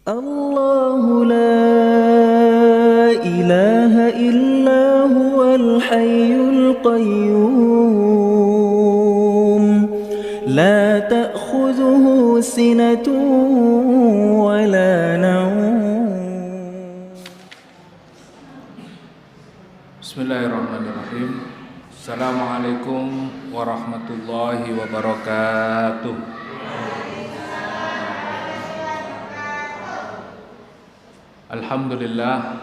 الله لا إله إلا هو الحي القيوم لا تأخذه سنة ولا نوم. Bismillahirrahmanirrahim. Assalamualaikum warahmatullahi wabarakatuh. Alhamdulillah,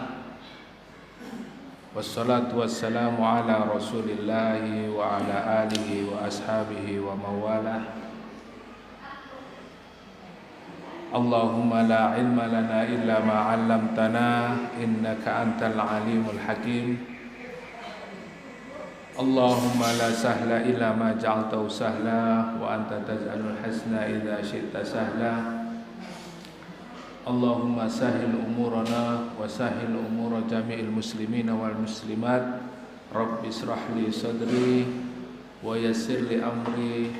wassalatu wassalamu ala rasulillahi wa ala alihi wa ashabihi wa mawalah. Allahumma la ilma lana illa ma 'allamtana innaka antal alimul hakim. Allahumma la sahla illa ma ja'altahu sahla wa anta taj'alul hasna idza syi'ta sahla. Allahumma sahil umurana wa sahil umura jami'il muslimina wal muslimat. Rabbi israh li sadri wa yassir li amri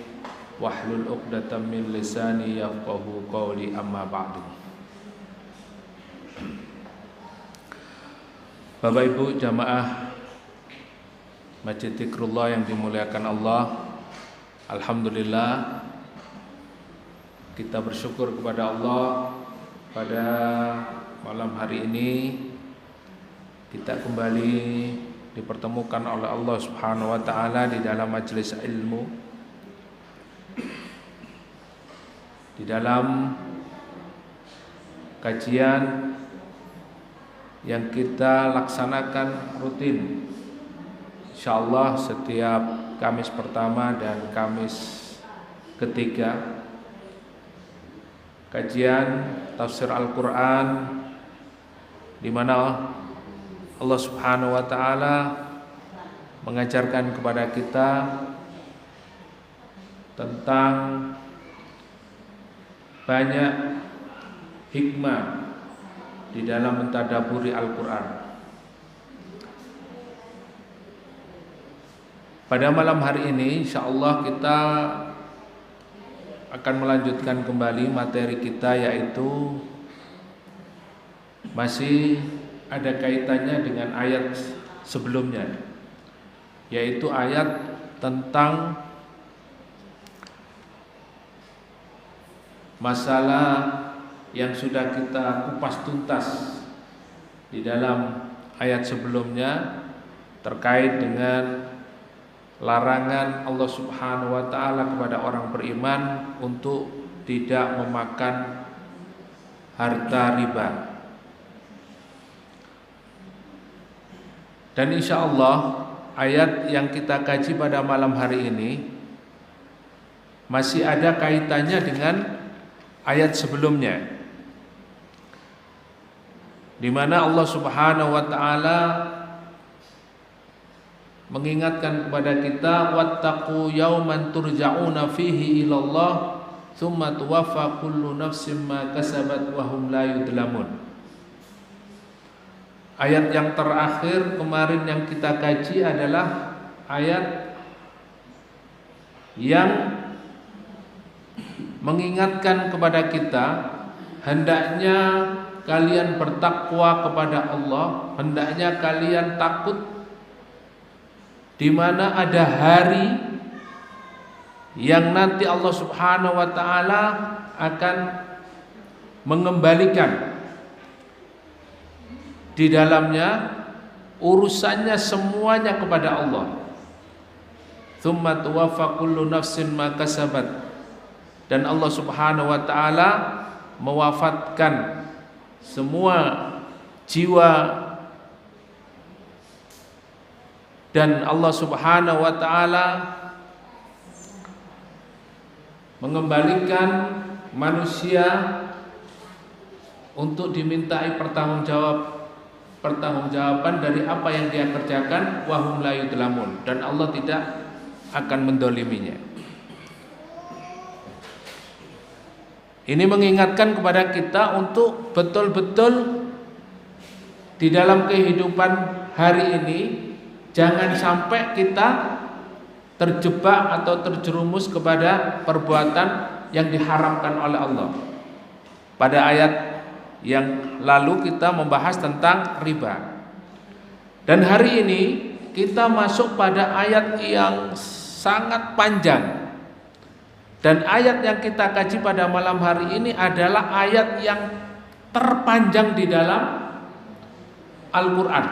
wahlul 'uqdatam min lisani yafqahu qawli, amma ba'du. Bapak Ibu jamaah Masjid Dzikrullah yang dimuliakan Allah, alhamdulillah kita bersyukur kepada Allah. Pada malam hari ini kita kembali dipertemukan oleh Allah Subhanahu wa taala di dalam majelis ilmu, di dalam kajian yang kita laksanakan rutin insyaallah setiap Kamis pertama dan Kamis ketiga. Kajian tafsir Al-Quran, di mana Allah Subhanahu wa taala mengajarkan kepada kita tentang banyak hikmah di dalam mentadaburi Al-Quran. Pada malam hari ini insyaallah kita akan melanjutkan kembali materi kita, yaitu masih ada kaitannya dengan ayat sebelumnya, yaitu ayat tentang masalah yang sudah kita kupas tuntas di dalam ayat sebelumnya terkait dengan larangan Allah Subhanahu wa taala kepada orang beriman untuk tidak memakan harta riba. Dan insyaallah ayat yang kita kaji pada malam hari ini masih ada kaitannya dengan ayat sebelumnya, di mana Allah Subhanahu wa taala mengingatkan kepada kita, wattaqu yauman turja'una fihi ilallah tsumma tuwaffa kullu nafsin ma kasabat wa hum la yudlamun. Ayat yang terakhir kemarin yang kita kaji adalah ayat yang mengingatkan kepada kita hendaknya kalian bertakwa kepada Allah, hendaknya kalian takut di mana ada hari yang nanti Allah Subhanahu wa taala akan mengembalikan di dalamnya urusannya semuanya kepada Allah. Tsumma tuwaffa kullu nafsin ma kasabat, dan Allah Subhanahu wa taala mewafatkan semua jiwa, dan Allah Subhanahu wa taala mengembalikan manusia untuk dimintai pertanggungjawaban dari apa yang dia kerjakan, wa hum la yudlamun, dan Allah tidak akan mendoliminya. Ini mengingatkan kepada kita untuk betul-betul di dalam kehidupan hari ini jangan sampai kita terjebak atau terjerumus kepada perbuatan yang diharamkan oleh Allah. Pada ayat Yang lalu kita membahas tentang riba. Dan hari ini kita masuk pada ayat yang sangat panjang. Dan ayat yang kita kaji pada malam hari ini adalah ayat yang terpanjang di dalam Al-Quran.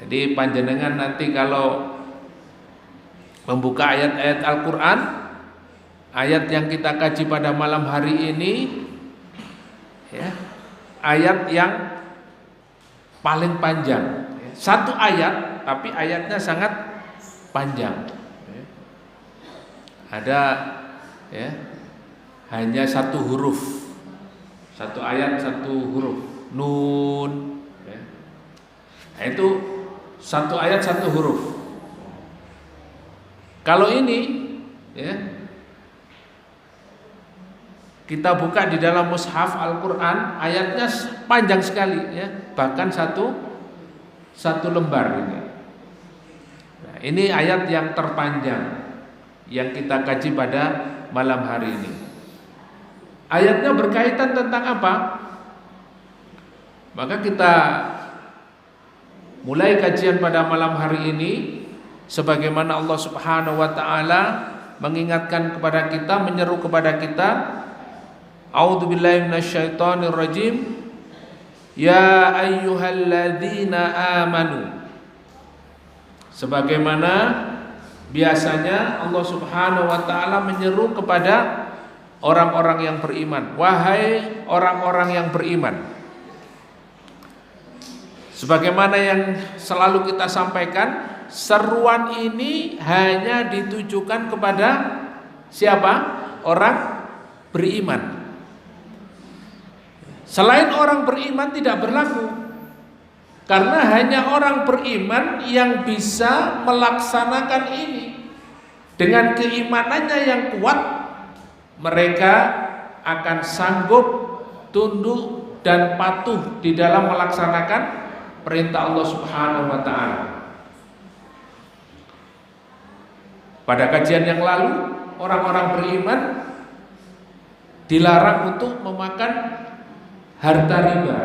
Jadi panjenengan nanti kalau membuka ayat-ayat Al-Quran, ayat yang kita kaji pada malam hari ini, ya, ayat yang paling panjang. Satu ayat, tapi ayatnya sangat panjang. Ada, ya, hanya satu huruf, satu ayat satu huruf, nun, ya. Nah, itu satu ayat satu huruf. Kalau ini, ya, kita buka di dalam mushaf Al-Quran, ayatnya panjang sekali, ya, bahkan satu lembar ini. Nah, ini ayat yang terpanjang yang kita kaji pada malam hari ini. Ayatnya berkaitan tentang apa? Maka kita mulai kajian pada malam hari ini sebagaimana Allah Subhanahu wa taala mengingatkan kepada kita, menyeru kepada kita, A'udzubillahi minasyaitonirrajim, ya ayyuhalladzina amanu. Sebagaimana biasanya Allah Subhanahu wa taala menyeru kepada orang-orang yang beriman, wahai orang-orang yang beriman. Sebagaimana yang selalu kita sampaikan, seruan ini hanya ditujukan kepada siapa? Orang beriman. Selain orang beriman tidak berlaku. Karena hanya orang beriman yang bisa melaksanakan ini. Dengan keimanannya yang kuat, mereka akan sanggup tunduk dan patuh di dalam melaksanakan perintah Allah Subhanahu wa taala. Pada kajian yang lalu, orang-orang beriman dilarang untuk memakan harta riba.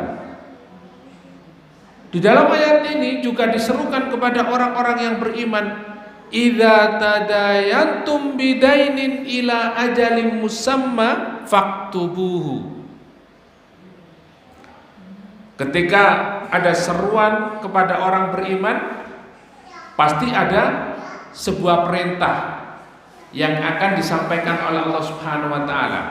Di dalam ayat ini juga diserukan kepada orang-orang yang beriman, idza tadayantum bidainin ila ajalim musamma faktubuhu. Ketika ada seruan kepada orang beriman, pasti ada sebuah perintah yang akan disampaikan oleh Allah Subhanahu wa taala.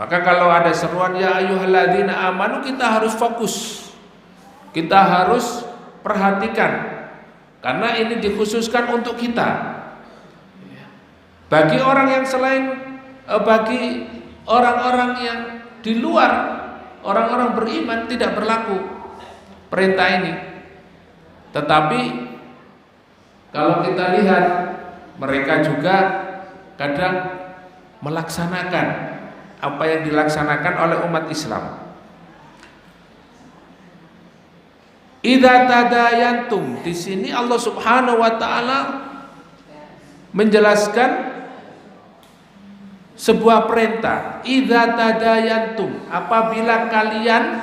Maka kalau ada seruan ya ayyuhalladzina amanu, kita harus fokus. Kita harus perhatikan, karena ini dikhususkan untuk kita. Bagi orang yang selain, bagi orang-orang yang di luar orang-orang beriman tidak berlaku perintah ini. Tetapi kalau kita lihat, mereka juga kadang melaksanakan apa yang dilaksanakan oleh umat Islam. Idza tadayantum, di sini Allah Subhanahu wa taala menjelaskan sebuah perintah. Idza tadayantum, apabila kalian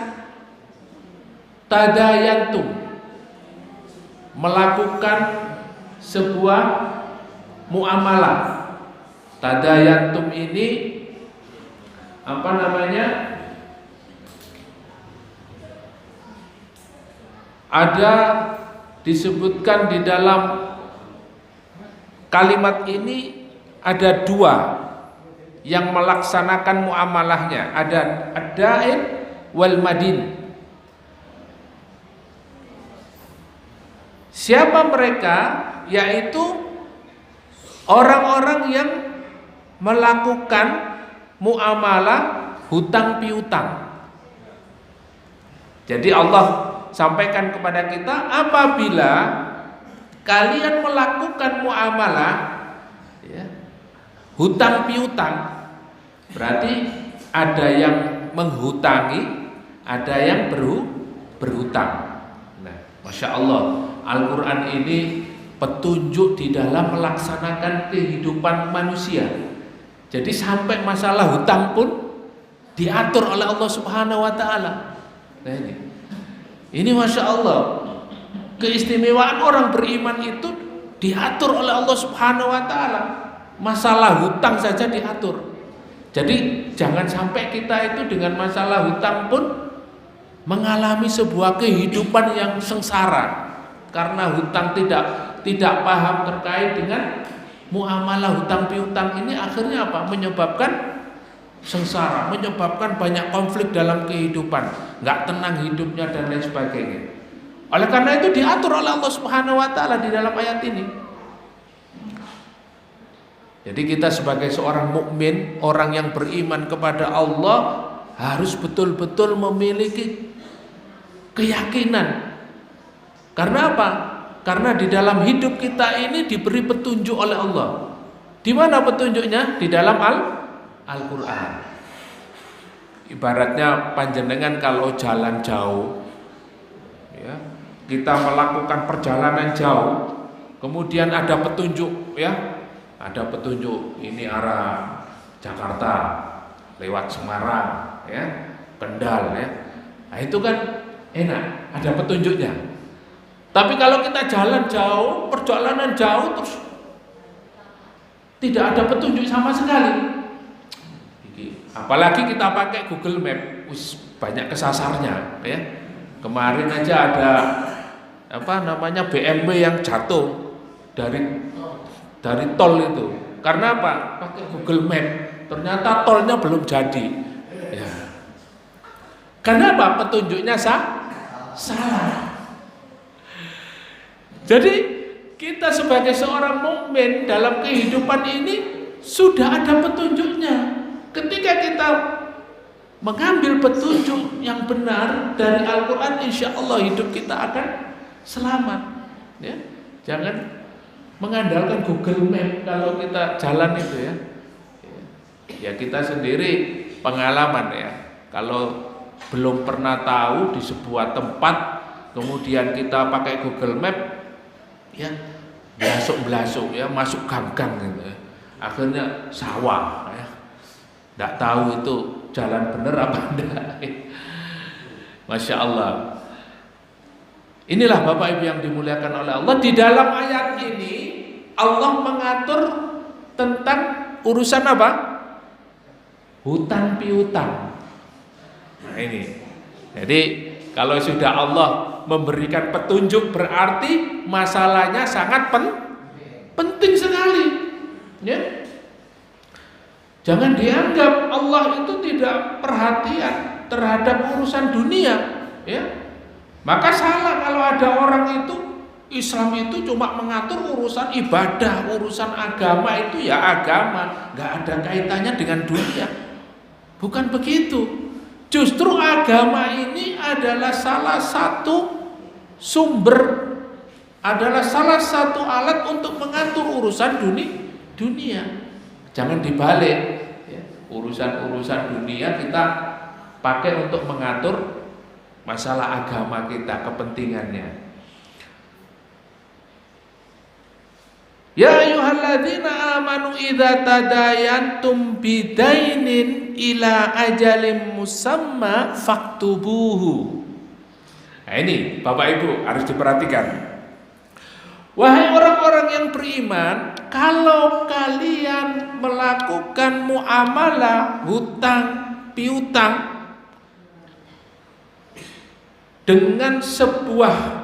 tadayantum, melakukan sebuah muamalah. Tadayantum ini apa namanya? Ada disebutkan di dalam kalimat ini ada dua yang melaksanakan muamalahnya, ada ad-da'in wal madin. Siapa mereka? Yaitu orang-orang yang melakukan muamalah hutang piutang. Jadi Allah sampaikan kepada kita, apabila kalian melakukan muamalah, ya, hutang piutang, berarti ada yang menghutangi, ada yang berhutang. Nah, Masya Allah, Al-Quran ini petunjuk di dalam melaksanakan kehidupan manusia. Jadi sampai masalah hutang pun diatur oleh Allah Subhanahu wa taala. Nah ini Masya Allah, keistimewaan orang beriman itu diatur oleh Allah Subhanahu wa taala. Masalah hutang saja diatur. Jadi jangan sampai kita itu dengan masalah hutang pun mengalami sebuah kehidupan yang sengsara karena hutang tidak paham terkait dengan muamalah hutang piutang ini, akhirnya apa? Menyebabkan sengsara, menyebabkan banyak konflik dalam kehidupan, nggak tenang hidupnya dan lain sebagainya. Oleh karena itu diatur oleh Allah Subhanahu wa taala di dalam ayat ini. Jadi kita sebagai seorang mukmin, orang yang beriman kepada Allah, harus betul-betul memiliki keyakinan. Karena apa? Karena di dalam hidup kita ini diberi petunjuk oleh Allah. Di mana petunjuknya? Di dalam Al-Quran. Ibaratnya panjenengan kalau jalan jauh, ya, kita melakukan perjalanan jauh, kemudian ada petunjuk, ya, ada petunjuk ini arah Jakarta lewat Semarang, ya, Kendal, ya. Nah itu kan enak, ada petunjuknya. Tapi kalau kita jalan jauh, perjalanan jauh terus tidak ada petunjuk sama sekali. Apalagi kita pakai Google Map, banyak kesasarnya, ya. Kemarin aja ada BMW yang jatuh dari tol itu. Karena apa? Pakai Google Map. Ternyata tolnya belum jadi. Ya. Karena apa? Petunjuknya salah. Jadi kita sebagai seorang mukmin dalam kehidupan ini sudah ada petunjuknya. Ketika kita mengambil petunjuk yang benar dari Al-Quran, insya Allah hidup kita akan selamat. Ya, jangan mengandalkan Google Map kalau kita jalan itu, ya. Ya kita sendiri pengalaman, ya. Kalau belum pernah tahu di sebuah tempat, kemudian kita pakai Google Map, ya, belasuk, ya, masuk gang-gang gitu, ya. Akhirnya sawah, ya. Nggak tahu itu jalan bener apa enggak. Masya Allah. Inilah Bapak Ibu yang dimuliakan oleh Allah. Di dalam ayat ini Allah mengatur tentang urusan apa? Hutang piutang. Nah ini. Jadi kalau sudah Allah memberikan petunjuk, berarti masalahnya sangat penting sekali, ya. Jangan dianggap Allah itu tidak perhatian terhadap urusan dunia, ya. Maka salah kalau ada orang itu Islam itu cuma mengatur urusan ibadah, urusan agama itu ya agama, nggak ada kaitannya dengan dunia. Bukan begitu. Justru agama ini adalah salah satu sumber, adalah salah satu alat untuk mengatur urusan dunia. Jangan dibalik, ya. Urusan-urusan dunia kita pakai untuk mengatur masalah agama kita, kepentingannya. Ya ayyuhalladzina amanu idza tadayantum bidainin ila ajalim musamma faktubuhu. Nah ini Bapak Ibu harus diperhatikan. Wahai orang-orang yang beriman, kalau kalian melakukan muamalah hutang piutang dengan sebuah,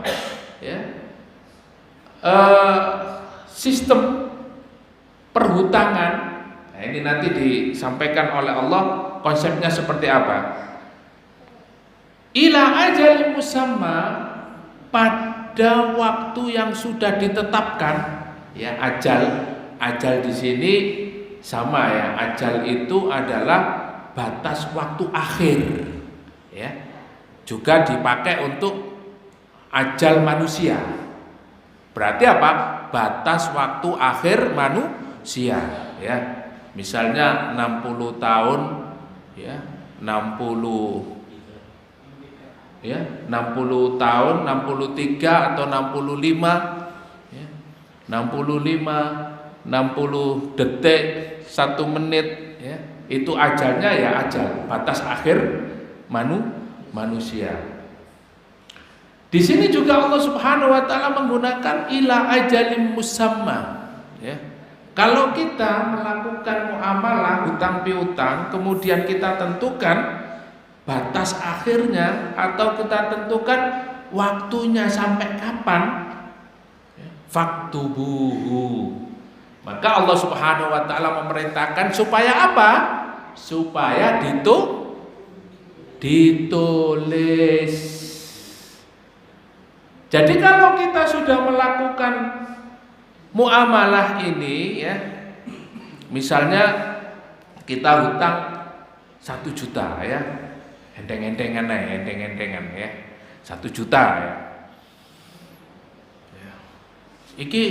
ya, sistem perhutangan, nah ini nanti disampaikan oleh Allah konsepnya seperti apa. Ila ajalin musamma, pada waktu yang sudah ditetapkan, ya, ajal di sini sama, ya, ajal itu adalah batas waktu akhir, ya, juga dipakai untuk ajal manusia. Berarti apa? Batas waktu akhir manusia, ya. Misalnya 60 tahun, ya, 60 tahun, 63 atau 65, ya, 65, 60 detik, 1 menit, ya. Itu ajalnya ya ajal, batas akhir manusia. Di sini juga Allah Subhanahu wa taala menggunakan ila ajalim musamma, ya. Kalau kita melakukan muamalah hutang piutang, kemudian kita tentukan batas akhirnya atau kita tentukan waktunya sampai kapan, faktubuhu. Maka Allah Subhanahu wa taala memerintahkan supaya apa? Supaya ditulis. Jadi kalau kita sudah melakukan muamalah ini, ya, misalnya kita hutang 1 juta, ya, enteng-entengan ya, 1 juta, ya. Iki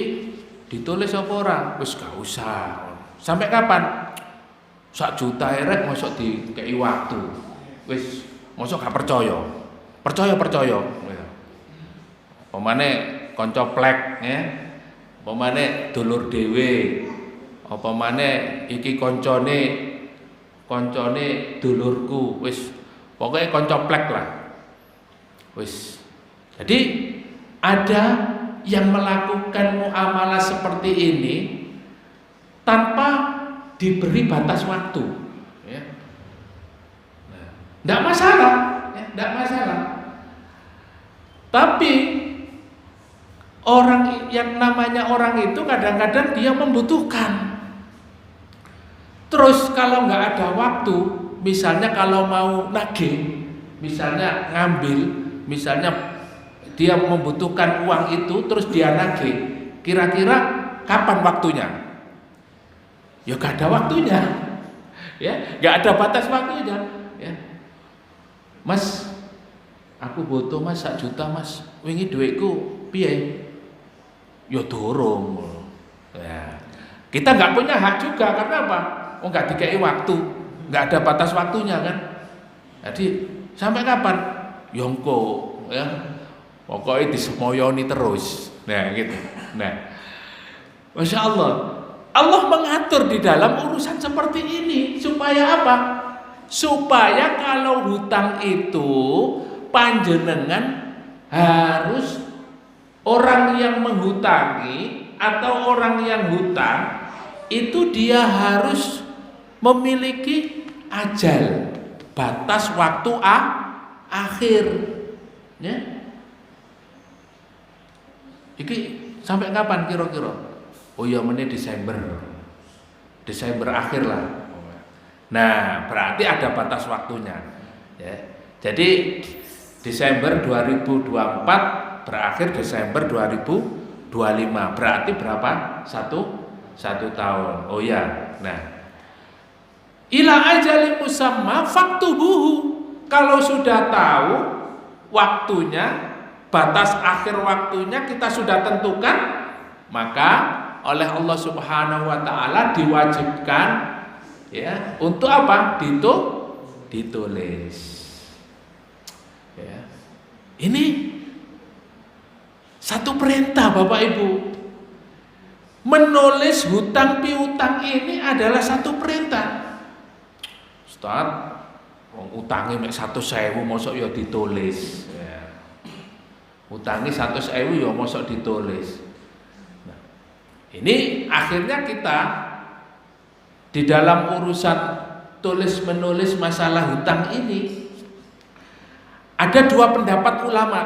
ditulis apa ora? Wis gak usah. Sampai kapan? 1 juta erek mosok dikei waktu. Wis mosok gak percaya. Percaya. Pemane kanca plek, ya. Pemane dulur dhewe. Apa maneh iki kancane dulurku. Wis pokoke kanca plek lah. Wis. Jadi ada yang melakukan muamalah seperti ini tanpa diberi batas waktu, ya. Nah, tidak masalah, ya, tidak masalah. Tapi orang yang namanya orang itu kadang-kadang dia membutuhkan. Terus kalau nggak ada waktu, misalnya kalau mau nagih, misalnya ngambil, misalnya dia membutuhkan uang itu, terus dia nagih, kira-kira kapan waktunya? Ya gak ada waktunya, ya, gak ada batas waktunya, ya. Mas, aku butuh Mas 1 juta Mas, wingi duitku piye? Ya dorong, ya. Kita nggak punya hak juga, karena apa? Oh, nggak dikei waktu, nggak ada batas waktunya kan? Jadi sampai kapan? Yongko, ya. Pokoknya disemoyoni terus. Nah gitu. Nah, Masya Allah, Allah mengatur di dalam urusan seperti ini supaya apa? Supaya kalau hutang itu panjenengan harus orang yang menghutangi atau orang yang hutang itu dia harus memiliki ajal, batas waktu akhir, ya. Iki sampai kapan kira-kira? Oh ya, Desember akhir lah. Nah, berarti ada batas waktunya, ya. Jadi Desember 2024 berakhir Desember 2025. Berarti berapa? Satu tahun. Oh ya. Nah, ila ajalin musamma faktubuhu. Kalau sudah tahu waktunya, batas akhir waktunya kita sudah tentukan, maka oleh Allah Subhanahu wa taala diwajibkan, ya, untuk apa? Ditulis. Ya. Ini satu perintah Bapak Ibu. Menulis hutang piutang ini adalah satu perintah. Ustaz, wong utange mek 100.000 mosok ya ditulis. Utangi 100.000 ya mosok ditulis. Nah, ini akhirnya kita di dalam urusan tulis menulis masalah hutang ini ada 2 pendapat ulama.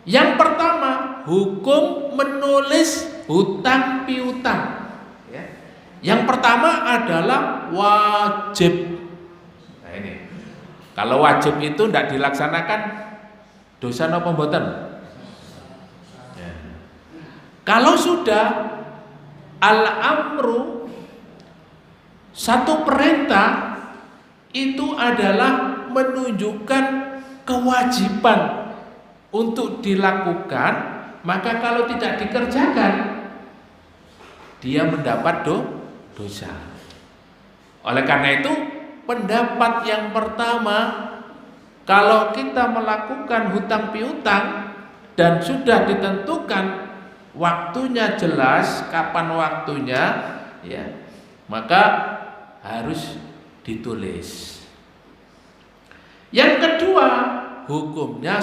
Yang pertama, hukum menulis hutang piutang, ya. Yang pertama adalah wajib. Nah ini, kalau wajib itu tidak dilaksanakan, dosa napa mboten? Ya. Kalau sudah al-amru, satu perintah, itu adalah menunjukkan kewajiban untuk dilakukan, maka kalau tidak dikerjakan dia mendapat dosa. Oleh karena itu, pendapat yang pertama, kalau kita melakukan hutang piutang dan sudah ditentukan waktunya jelas, kapan waktunya, ya, maka harus ditulis. Yang kedua, hukumnya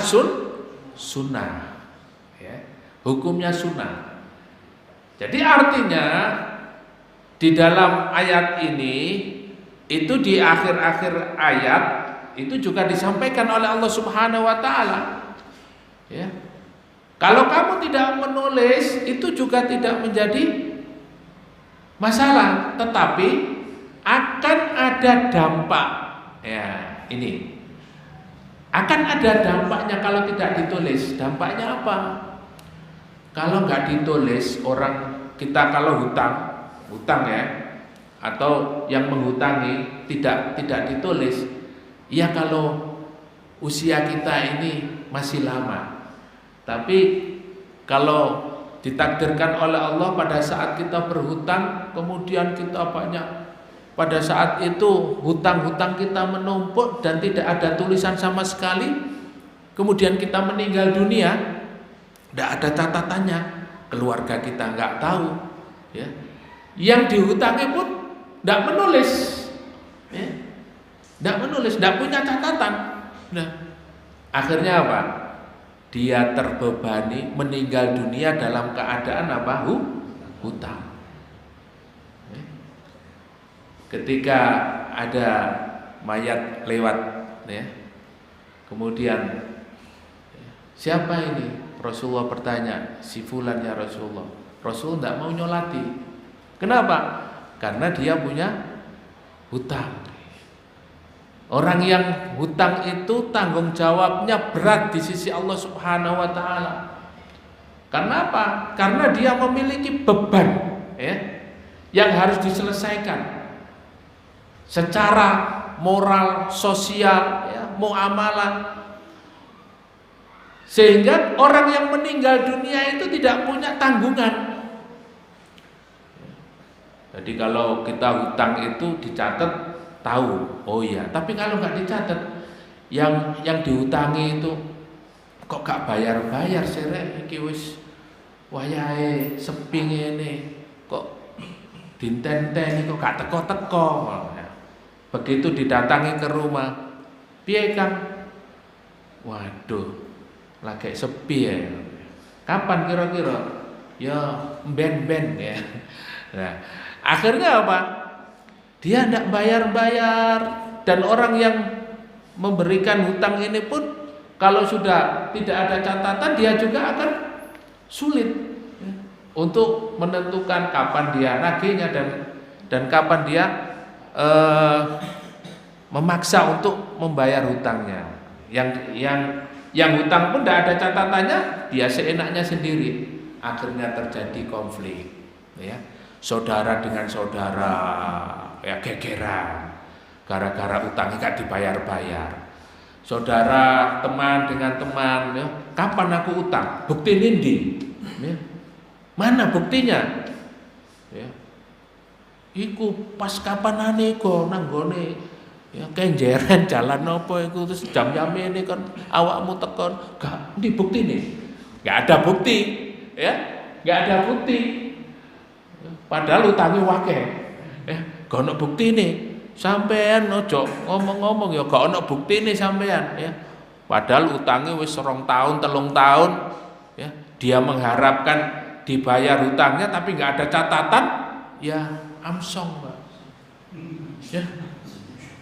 sunnah. Ya, hukumnya sunnah. Jadi artinya di dalam ayat ini itu di akhir-akhir ayat itu juga disampaikan oleh Allah Subhanahu wa taala. Ya. Kalau kamu tidak menulis itu juga tidak menjadi masalah, tetapi akan ada dampak. Ya, ini. Akan ada dampaknya kalau tidak ditulis. Dampaknya apa? Kalau nggak ditulis, orang kita kalau hutang ya, atau yang menghutangi tidak ditulis, ya kalau usia kita ini masih lama. Tapi kalau ditakdirkan oleh Allah pada saat kita berhutang, kemudian kita banyak, pada saat itu hutang-hutang kita menumpuk dan tidak ada tulisan sama sekali, kemudian kita meninggal dunia, tidak ada catatannya, keluarga kita nggak tahu, ya. Yang dihutangi pun tidak menulis, ya. Tidak punya catatan. Nah, akhirnya apa? Dia terbebani meninggal dunia dalam keadaan apa? Hutang. Ketika ada mayat lewat, ya, kemudian siapa ini? Rasulullah bertanya, si fulan ya Rasulullah. Rasul tidak mau nyolati. Kenapa? Karena dia punya hutang. Orang yang hutang itu tanggung jawabnya berat di sisi Allah Subhanahu wa taala. Karena apa? Karena dia memiliki beban, ya, yang harus diselesaikan secara moral, sosial, ya, muamalah. Sehingga orang yang meninggal dunia itu tidak punya tanggungan. Jadi kalau kita hutang itu dicatat, tahu, oh iya. Tapi kalau nggak dicatat, yang dihutangi itu kok gak bayar-bayar sere, iki wis wayahe sepi ngene, kok dintenteni kok gak teko-teko. Begitu didatangi ke rumah, piye Kang? Waduh, lagi sepi ya. Kapan kira-kira? Ya ben-ben ya. Nah, akhirnya apa? Dia tidak bayar-bayar, dan orang yang memberikan hutang ini pun kalau sudah tidak ada catatan, dia juga akan sulit untuk menentukan kapan dia nagihnya dan kapan dia memaksa untuk membayar hutangnya. Yang hutang pun tidak ada catatannya, dia seenaknya sendiri. Akhirnya terjadi konflik, ya. Saudara dengan saudara, ya, gegeran gara-gara utangnya gak dibayar-bayar. Saudara, teman dengan teman, ya, kapan aku utang? Bukti nindi, ya. Mana buktinya? Ya. Iku pas kapanane kok nanggone, ya, kenjeren jalan apa iku terus jam-jame ini kan awakmu tekon, gak di bukti nih. Gak ada bukti, ya. Gak ada bukti. Padahal utangi wake, gak ono bukti nih, sampean ojo ngomong-ngomong ya gak ono bukti nih sampean, ya. Padahal utangi wis 2 tahun, 3 tahun, ya. Dia mengharapkan dibayar hutangnya tapi nggak ada catatan, ya amsong, Pak. Ya.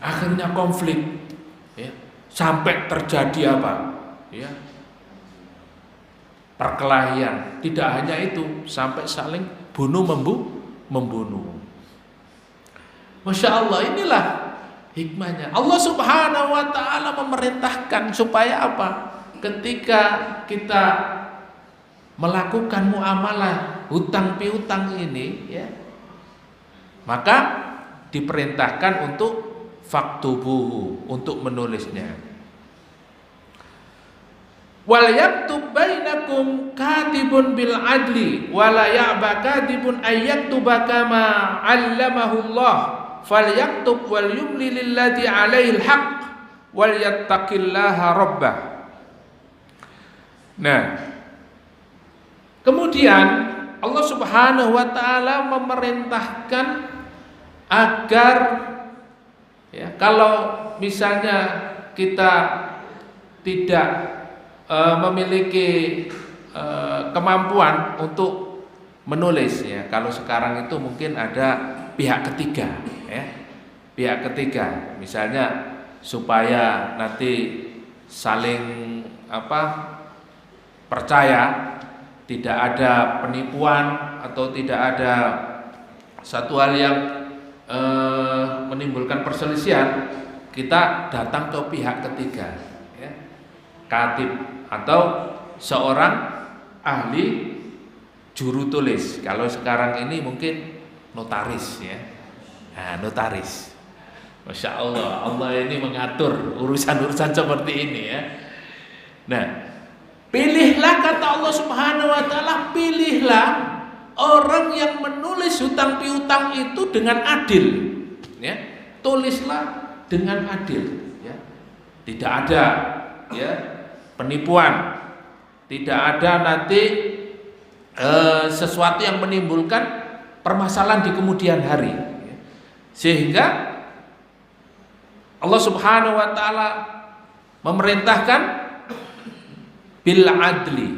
Akhirnya konflik, ya. Sampai terjadi apa? Ya. Perkelahian. Tidak hanya itu, sampai saling bunuh membunuh. Masya Allah, inilah hikmahnya. Allah Subhanahu wa ta'ala memerintahkan supaya apa? Ketika kita melakukan muamalah hutang piutang ini, ya, maka diperintahkan untuk faktubuhu, untuk menulisnya. Wal yaktub bainakum katibun bil adli wala ya'ba katibun ay yaktuba kama 'allamahu Allah falyaktub wal yumli lilladzi 'alaihi al-haq wal yattaqillaha rabbah. Nah, kemudian Allah Subhanahu wa taala memerintahkan agar ya, kalau misalnya kita tidak memiliki kemampuan untuk menulis ya, kalau sekarang itu mungkin ada pihak ketiga ya, pihak ketiga misalnya supaya nanti saling percaya, tidak ada penipuan atau tidak ada satu hal yang menimbulkan perselisihan, kita datang ke pihak ketiga ya, katib atau seorang ahli juru tulis. Kalau sekarang ini mungkin notaris ya. Nah, notaris. Masya Allah, Allah ini mengatur urusan-urusan seperti ini ya. Nah, pilihlah kata Allah Subhanahu wa taala, pilihlah orang yang menulis hutang piutang itu dengan adil ya. Tulislah dengan adil ya. Tidak ada ya penipuan, tidak ada nanti sesuatu yang menimbulkan permasalahan di kemudian hari ya. Sehingga Allah Subhanahu wa taala memerintahkan bil adli,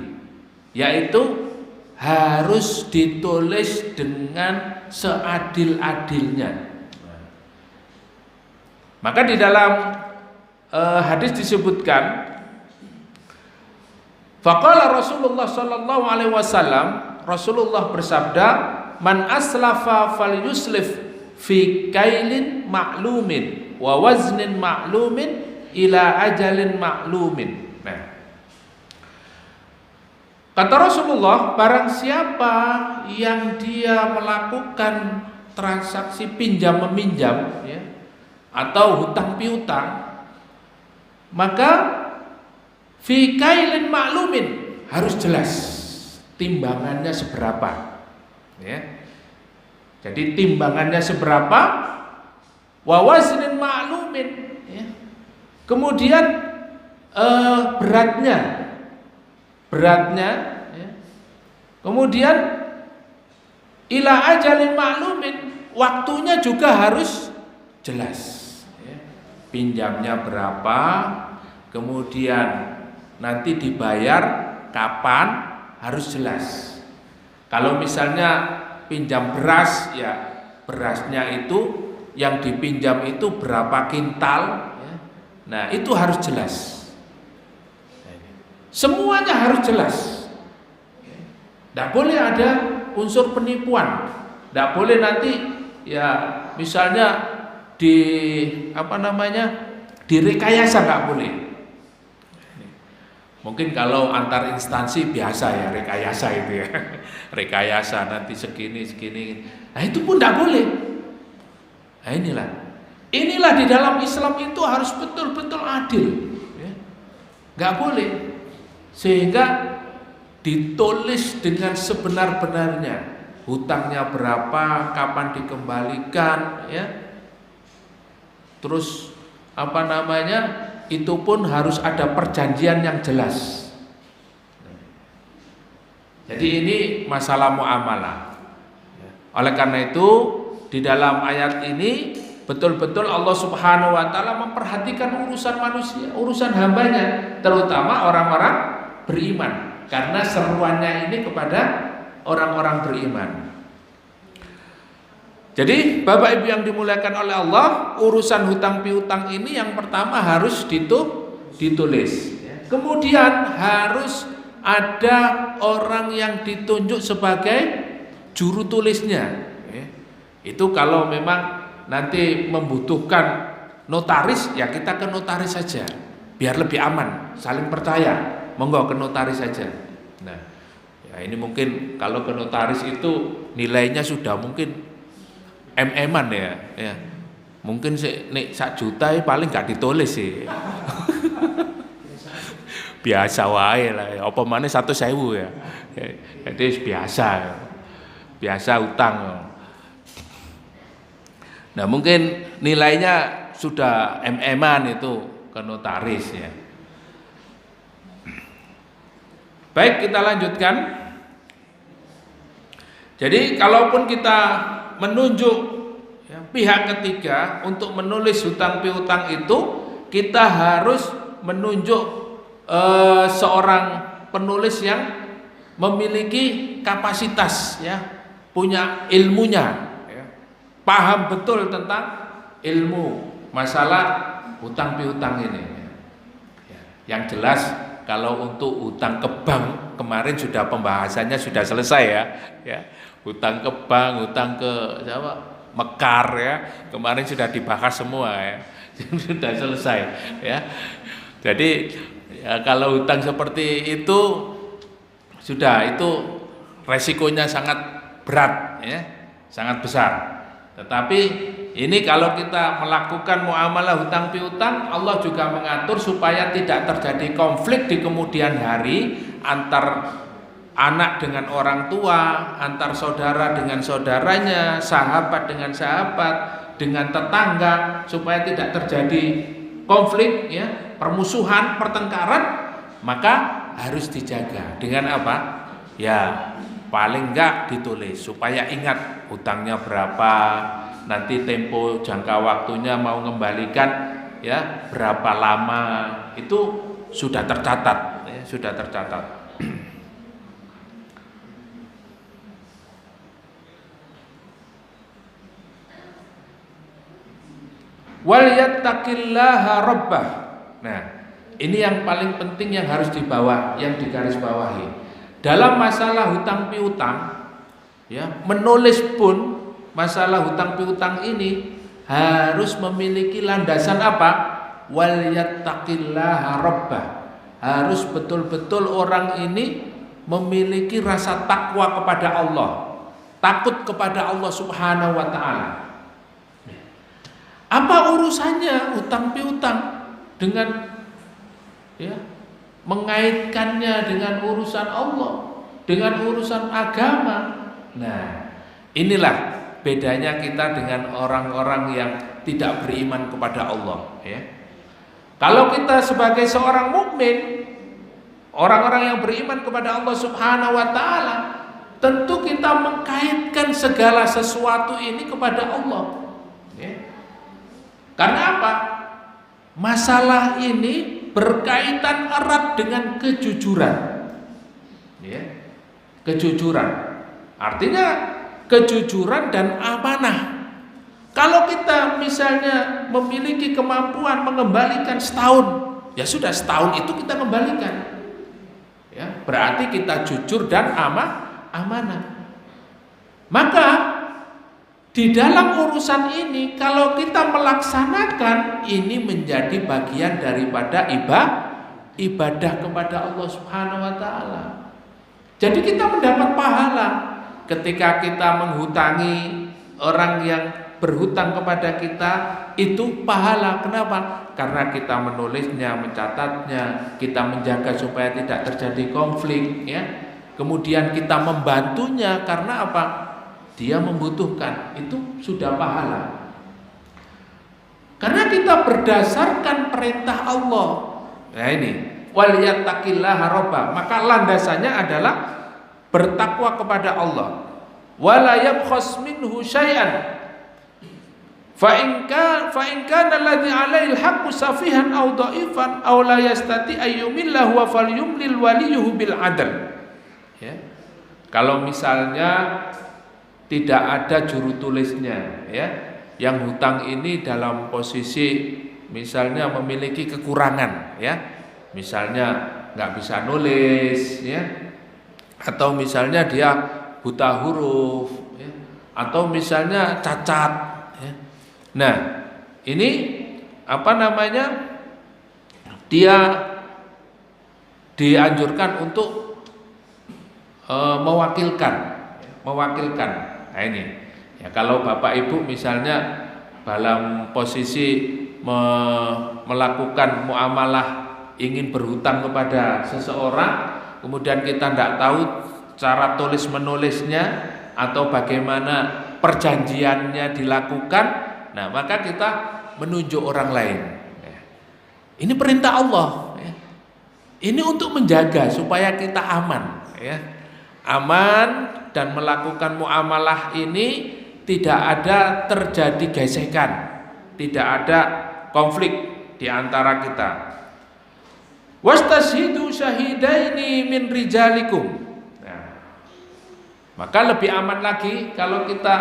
yaitu harus ditulis dengan seadil-adilnya. Maka di dalam hadis disebutkan, faqala Rasulullah sallallahu alaihi wasallam, Rasulullah bersabda, man aslafa falyuslif fi kailin ma'lumin wa waznin ma'lumin ila ajalin ma'lumin. Nah, kata Rasulullah, barang siapa yang dia melakukan transaksi pinjam meminjam ya, atau hutang piutang, maka fi kailin ma'lumin, harus jelas timbangannya seberapa ya. Jadi timbangannya seberapa, wa waznin ma'lumin ya. Kemudian beratnya ya. Kemudian ila ajalin ma'lumin, waktunya juga harus jelas ya. Pinjamnya berapa, kemudian nanti dibayar kapan, harus jelas. Kalau misalnya pinjam beras ya, berasnya itu yang dipinjam itu berapa kintal ya. Nah, itu harus jelas. Semuanya harus jelas. Tidak boleh ada unsur penipuan. Tidak boleh nanti ya misalnya direkayasa, nggak boleh. Mungkin kalau antar instansi biasa ya rekayasa itu ya, rekayasa nanti segini. Nah itu pun tidak boleh. Nah inilah di dalam Islam itu harus betul-betul adil, ya. Nggak boleh. Sehingga ditulis dengan sebenar-benarnya, hutangnya berapa, kapan dikembalikan, ya. Terus itu pun harus ada perjanjian yang jelas. Jadi ini masalah muamalah. Oleh karena itu di dalam ayat ini betul-betul Allah Subhanahu wa taala memperhatikan urusan manusia, urusan hambanya, terutama orang-orang beriman, karena seruannya ini kepada orang-orang beriman. Jadi Bapak Ibu yang dimuliakan oleh Allah, urusan hutang piutang ini yang pertama harus ditulis. Kemudian harus ada orang yang ditunjuk sebagai juru tulisnya. Itu kalau memang nanti membutuhkan notaris, ya kita ke notaris saja, biar lebih aman, saling percaya. Monggo ke notaris saja. Nah, ya ini mungkin kalau ke notaris itu nilainya sudah mungkin MM-an ya. Mungkin nek 1 juta paling gak ditulis sih. Biasa wae lah, apa maneh 100.000 ya. Jadi biasa utang. Nah, mungkin nilainya sudah MM-an itu ke notaris ya. Baik, kita lanjutkan. Jadi kalaupun kita menunjuk pihak ketiga untuk menulis hutang piutang itu kita harus menunjuk seorang penulis yang memiliki kapasitas, ya, punya ilmunya, ya, paham betul tentang ilmu masalah hutang piutang ini. Ya, yang jelas kalau untuk hutang ke bank kemarin sudah pembahasannya sudah selesai, ya. Hutang ke bank, hutang ke Mekar, ya, kemarin sudah dibahas semua, ya. Sudah selesai, ya. Jadi ya, kalau hutang seperti itu sudah, itu resikonya sangat berat, ya, sangat besar. Tetapi ini kalau kita melakukan muamalah hutang piutang, Allah juga mengatur supaya tidak terjadi konflik di kemudian hari antar anak dengan orang tua, antar saudara dengan saudaranya, sahabat dengan sahabat, dengan tetangga, supaya tidak terjadi konflik, ya, permusuhan, pertengkaran, maka harus dijaga. Dengan apa? Ya, paling enggak ditulis supaya ingat hutangnya berapa, nanti tempo jangka waktunya mau mengembalikan, ya, berapa lama, itu sudah tercatat, ya, sudah tercatat. Wal yattaqillaha rabbah. Nah, ini yang paling penting yang harus dibawa, yang digarisbawahi. Dalam masalah hutang piutang, ya, menulis pun masalah hutang piutang ini harus memiliki landasan apa? Wal yattaqillaha rabbah. Harus betul-betul orang ini memiliki rasa takwa kepada Allah, takut kepada Allah Subhanahu wa taala. Apa urusannya hutang piutang dengan, ya, mengaitkannya dengan urusan Allah, dengan urusan agama? Nah, inilah bedanya kita dengan orang-orang yang tidak beriman kepada Allah, ya. Kalau kita sebagai seorang mukmin, orang-orang yang beriman kepada Allah Subhanahu wa taala, tentu kita mengkaitkan segala sesuatu ini kepada Allah, ya. Karena apa? Masalah ini berkaitan erat dengan kejujuran, ya. Kejujuran artinya kejujuran dan amanah. Kalau kita misalnya memiliki kemampuan mengembalikan setahun, ya sudah, setahun itu kita kembalikan, ya, berarti kita jujur dan amanah. Maka di dalam urusan ini, kalau kita melaksanakan ini menjadi bagian daripada ibadah kepada Allah Subhanahu wa taala. Jadi kita mendapat pahala ketika kita menghutangi orang yang berhutang kepada kita, itu pahala. Kenapa? Karena kita menulisnya, mencatatnya, kita menjaga supaya tidak terjadi konflik, ya. Kemudian kita membantunya karena apa? Dia membutuhkan, itu sudah pahala. Karena kita berdasarkan perintah Allah. Nah ini, wal yattaqillaha rabbah, maka landasannya adalah bertakwa kepada Allah. Wala yabkhas minhu syai'an. Fa in kana alladhi 'alaihi al-haqqu safihan aw dha'ifan aw la yastati ayyumillahu wa falyumlil waliyuhu bil 'adl. Ya. Kalau misalnya tidak ada juru tulisnya, ya, yang hutang ini dalam posisi misalnya memiliki kekurangan, ya, misalnya nggak bisa nulis, ya, atau misalnya dia buta huruf, ya, atau misalnya cacat, ya. Nah, ini apa namanya? Dia dianjurkan untuk mewakilkan. Nah ini, ya, kalau Bapak Ibu misalnya dalam posisi melakukan muamalah ingin berhutang kepada seseorang, kemudian kita tidak tahu cara tulis menulisnya atau bagaimana perjanjiannya dilakukan, nah maka kita menunjuk orang lain. Ini perintah Allah, ya. Ini untuk menjaga supaya kita aman, ya, aman dan melakukan muamalah ini tidak ada terjadi gesekan, tidak ada konflik di antara kita. Wastashhidu syahidaini min rijalikum. Nah, maka lebih aman lagi kalau kita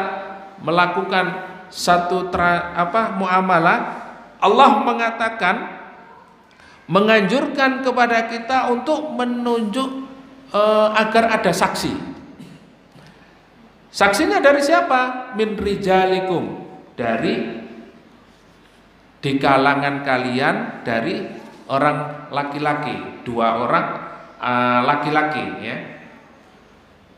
melakukan satu muamalah. Allah mengatakan, menganjurkan kepada kita untuk menunjuk agar ada saksi. Saksinya dari siapa? Min rijalikum, dari di kalangan kalian, dari orang laki-laki, 2 orang laki-laki, ya.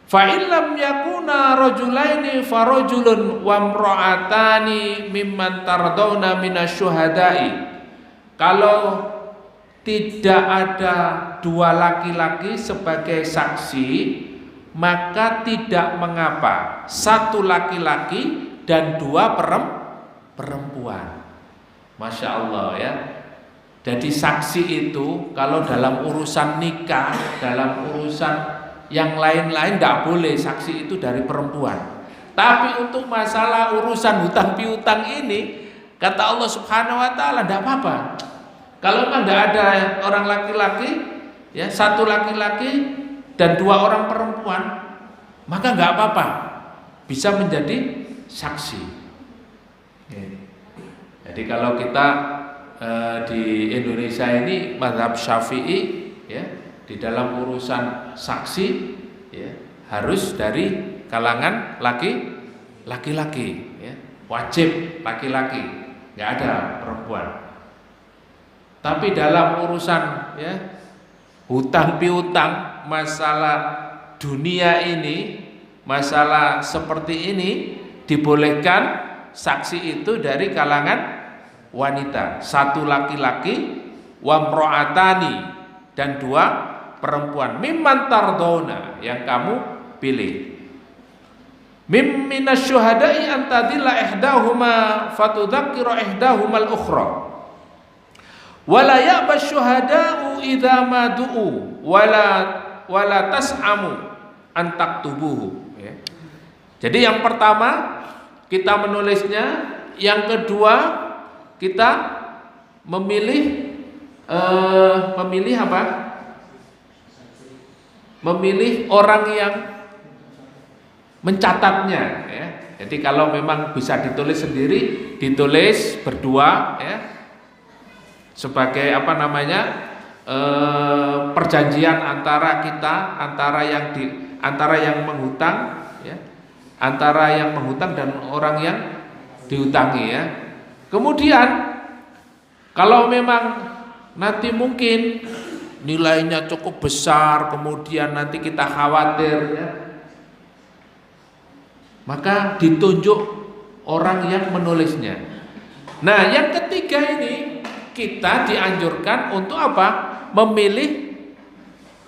Fa illam yakuna rajulaini farajulun wa imra'atani mimman tardawna minasyuhada'i. Kalau tidak ada 2 laki-laki sebagai saksi, maka tidak mengapa 1 laki-laki dan 2 perempuan. Masya Allah, ya. Jadi saksi itu kalau dalam urusan nikah, dalam urusan yang lain-lain tidak boleh saksi itu dari perempuan. Tapi untuk masalah urusan hutang piutang ini, kata Allah Subhanahu wa taala, tidak apa-apa. Kalau memang tidak ada orang laki-laki, ya, 1 laki-laki dan 2 orang perempuan, maka nggak apa-apa, bisa menjadi saksi. Jadi kalau kita di Indonesia ini mazhab Syafi'i, ya, di dalam urusan saksi, ya, harus dari kalangan laki-laki, ya, wajib laki-laki, nggak ada perempuan. Tapi dalam urusan, ya, hutang piutang, masalah dunia ini, masalah seperti ini, dibolehkan saksi itu dari kalangan wanita, 1 laki-laki wa imra'atani, dan 2 perempuan, mimman tardawna, yang kamu pilih. Mim minasyuhada'i antadilla ihdahuma fatudzakkira ihdahumal ukhra. Wala ya'ba syuhada'u idza ma du'u wala tas'amu an taktubuhu, ya. Jadi yang pertama kita menulisnya, yang kedua kita memilih apa? Memilih orang yang mencatatnya, ya. Jadi kalau memang bisa ditulis sendiri, ditulis berdua, ya, sebagai perjanjian antara kita, antara yang menghutang, ya, antara yang menghutang dan orang yang dihutangi, ya. Kemudian kalau memang nanti mungkin nilainya cukup besar, kemudian nanti kita khawatir, ya, maka ditunjuk orang yang menulisnya. Nah, yang ketiga ini kita dianjurkan untuk apa? Memilih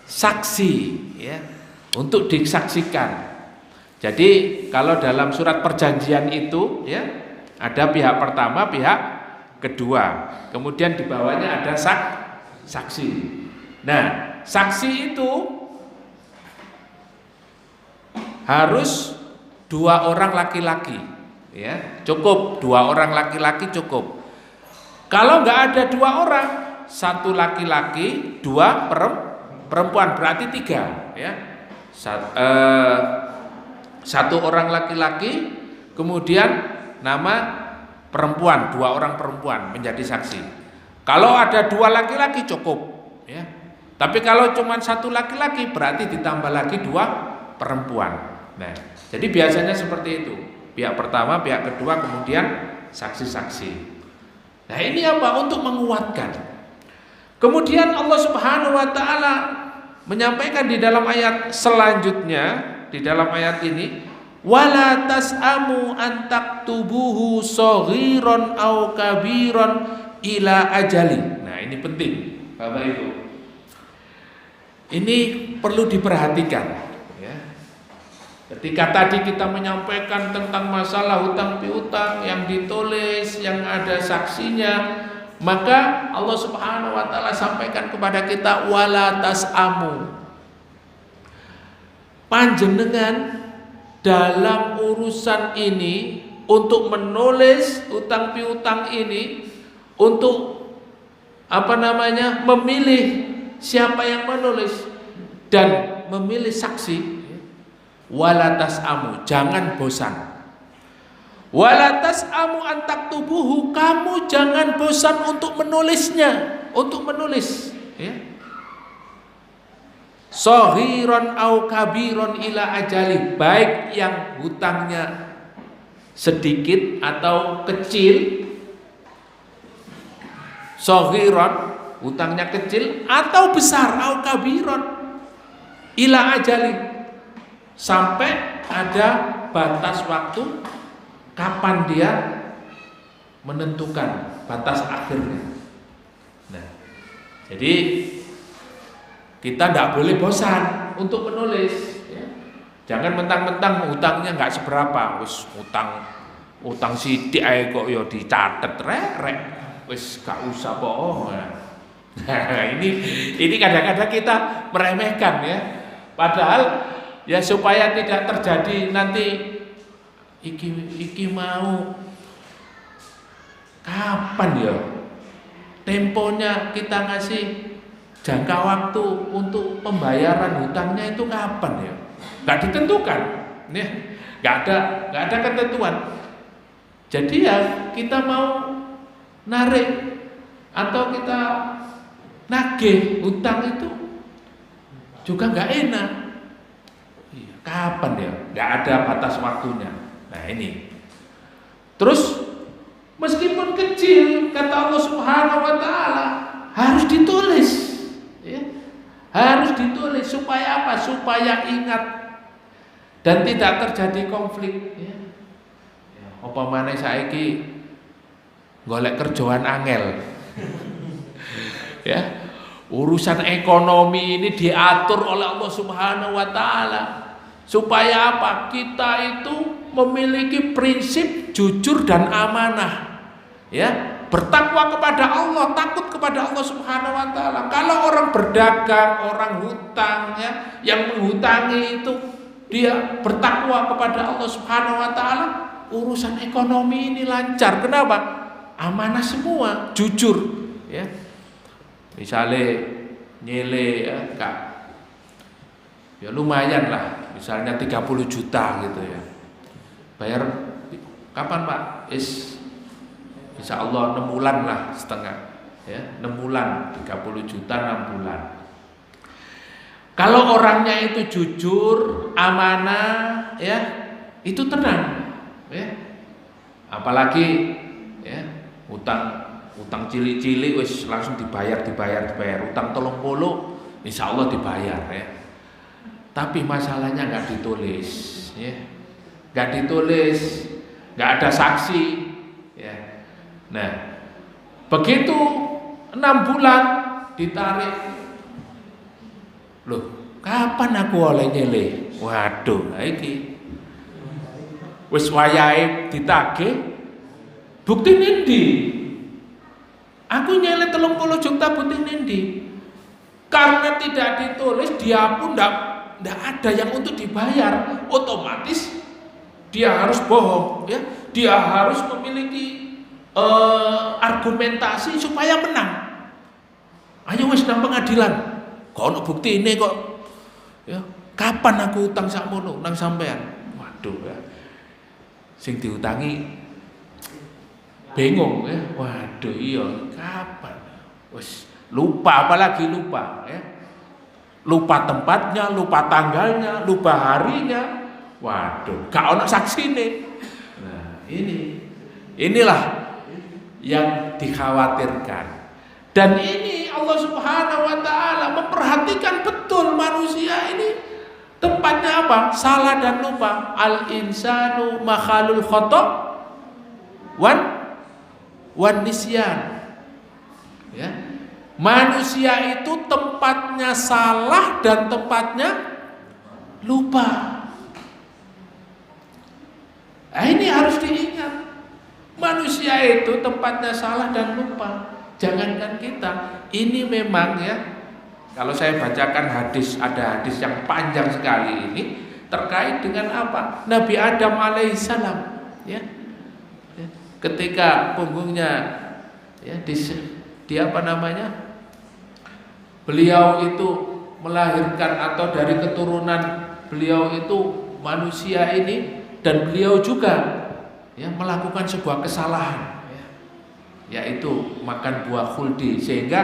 saksi, ya, untuk disaksikan. Jadi kalau dalam surat perjanjian itu, ya, ada pihak pertama, pihak kedua, kemudian di bawahnya ada saksi. Nah, saksi itu harus 2 orang laki-laki, ya, cukup 2 orang laki-laki cukup. Kalau nggak ada 2 orang, 1 laki-laki, 2 perempuan, berarti 3, ya. 1 orang laki-laki, kemudian nama perempuan, 2 orang perempuan menjadi saksi. Kalau ada 2 laki-laki cukup, ya. Tapi kalau cuma 1 laki-laki, berarti ditambah lagi 2 perempuan. Nah, jadi biasanya seperti itu. Pihak pertama, pihak kedua, kemudian saksi-saksi. Nah, ini apa? Untuk menguatkan. Kemudian Allah Subhanahu wa taala menyampaikan di dalam ayat selanjutnya, di dalam ayat ini, wala tas'amu an taktubuhu saghiran aw kabiran ila ajali. Nah, ini penting, Bapak Ibu. Ini perlu diperhatikan, ya. Ketika tadi kita menyampaikan tentang masalah hutang piutang yang ditulis, yang ada saksinya, maka Allah Subhanahu wa taala sampaikan kepada kita wala tas'amu. Panjenengan dalam urusan ini, untuk menulis utang piutang ini, untuk memilih siapa yang menulis dan memilih saksi. Walatas amu, jangan bosan. Walatas amu antak tubuhu, kamu jangan bosan untuk menulisnya, untuk menulis. Ya. Sohiron au kabiron ila ajali, baik yang hutangnya sedikit atau kecil, sohiron hutangnya kecil atau besar, au kabiron ila ajali, sampai ada batas waktu kapan dia menentukan batas akhirnya. Nah, jadi kita tidak boleh bosan untuk menulis. Ya. Jangan mentang-mentang hutangnya nggak seberapa, wis utang sidik ae kok ya dicatet rek, wis gak usah bohong. Nah, ini kadang-kadang kita meremehkan ya. Padahal ya supaya tidak terjadi nanti iki mau kapan ya temponya kita ngasih jangka waktu untuk pembayaran hutangnya itu kapan ya? Nggak ditentukan, ya. Nggak ada ketentuan. Jadi ya kita mau narik atau kita nagih hutang itu juga nggak enak. Kapan ya? Nggak ada batas waktunya. Nah ini. Terus meskipun kecil, kata Allah Subhanahu Wa Taala, harus ditulis. Ya, harus ditulis supaya apa? Supaya ingat dan tidak terjadi konflik. Ya. Apa maneh saiki golek kerjaan angel. Ya, urusan ekonomi ini diatur oleh Allah Subhanahu Wa Taala supaya apa? Kita itu memiliki prinsip jujur dan amanah. Ya. Bertakwa kepada Allah, takut kepada Allah Subhanahu Wa Taala. Kalau orang berdagang, orang hutang, ya, yang menghutangi itu dia bertakwa kepada Allah Subhanahu Wa Taala, urusan ekonomi ini lancar. Kenapa? Amanah semua, jujur. Ya, misalnya nyele, ya, Kak, ya lumayan lah. Misalnya 30 juta gitu ya. Bayar kapan Pak? Insya Allah 6 bulan lah setengah, ya, 6 bulan 30 juta 6 bulan. Kalau orangnya itu jujur, amanah, ya, itu tenang, ya. Apalagi ya utang cilik-cilik wis langsung dibayar. Utang 30 insya Allah dibayar, ya. Tapi masalahnya nggak ditulis, ya, nggak ditulis, nggak ada saksi, ya. Nah, begitu 6 bulan ditarik, loh, kapan aku oleh nyele? Waduh, iki wis wayahe ditagih, bukti nindi? Aku nyele 30 juta, bukti nindi? Karena tidak ditulis, dia pun ndak ada yang untuk dibayar, otomatis dia harus bohong, ya. Dia harus memiliki argumentasi supaya menang. Ayo wis nang pengadilan. Kok ono bukti ini kok. Ya, kapan aku utang sakmono nang sampean? Waduh ya. Sing diutangi bingung ya. Waduh iya, kapan? Wis lupa, apalagi lupa ya. Lupa tempatnya, lupa tanggalnya, lupa harinya. Waduh, gak ono saksine. Nah, inilah yang dikhawatirkan. Dan ini Allah Subhanahu Wa Taala memperhatikan betul manusia ini tempatnya apa? Salah dan lupa. Al insanu makhalul khata' wan nisyan. Ya. Manusia itu tempatnya salah dan tempatnya lupa. Nah, ini harus diingat. Manusia itu tempatnya salah dan lupa. Jangankan kita, ini memang ya. Kalau saya bacakan hadis, ada hadis yang panjang sekali ini terkait dengan apa? Nabi Adam alaihissalam, ya. Ketika punggungnya ya di apa namanya? Beliau itu melahirkan atau dari keturunan beliau itu manusia ini, dan beliau juga ya melakukan sebuah kesalahan, ya, yaitu makan buah khuldi, sehingga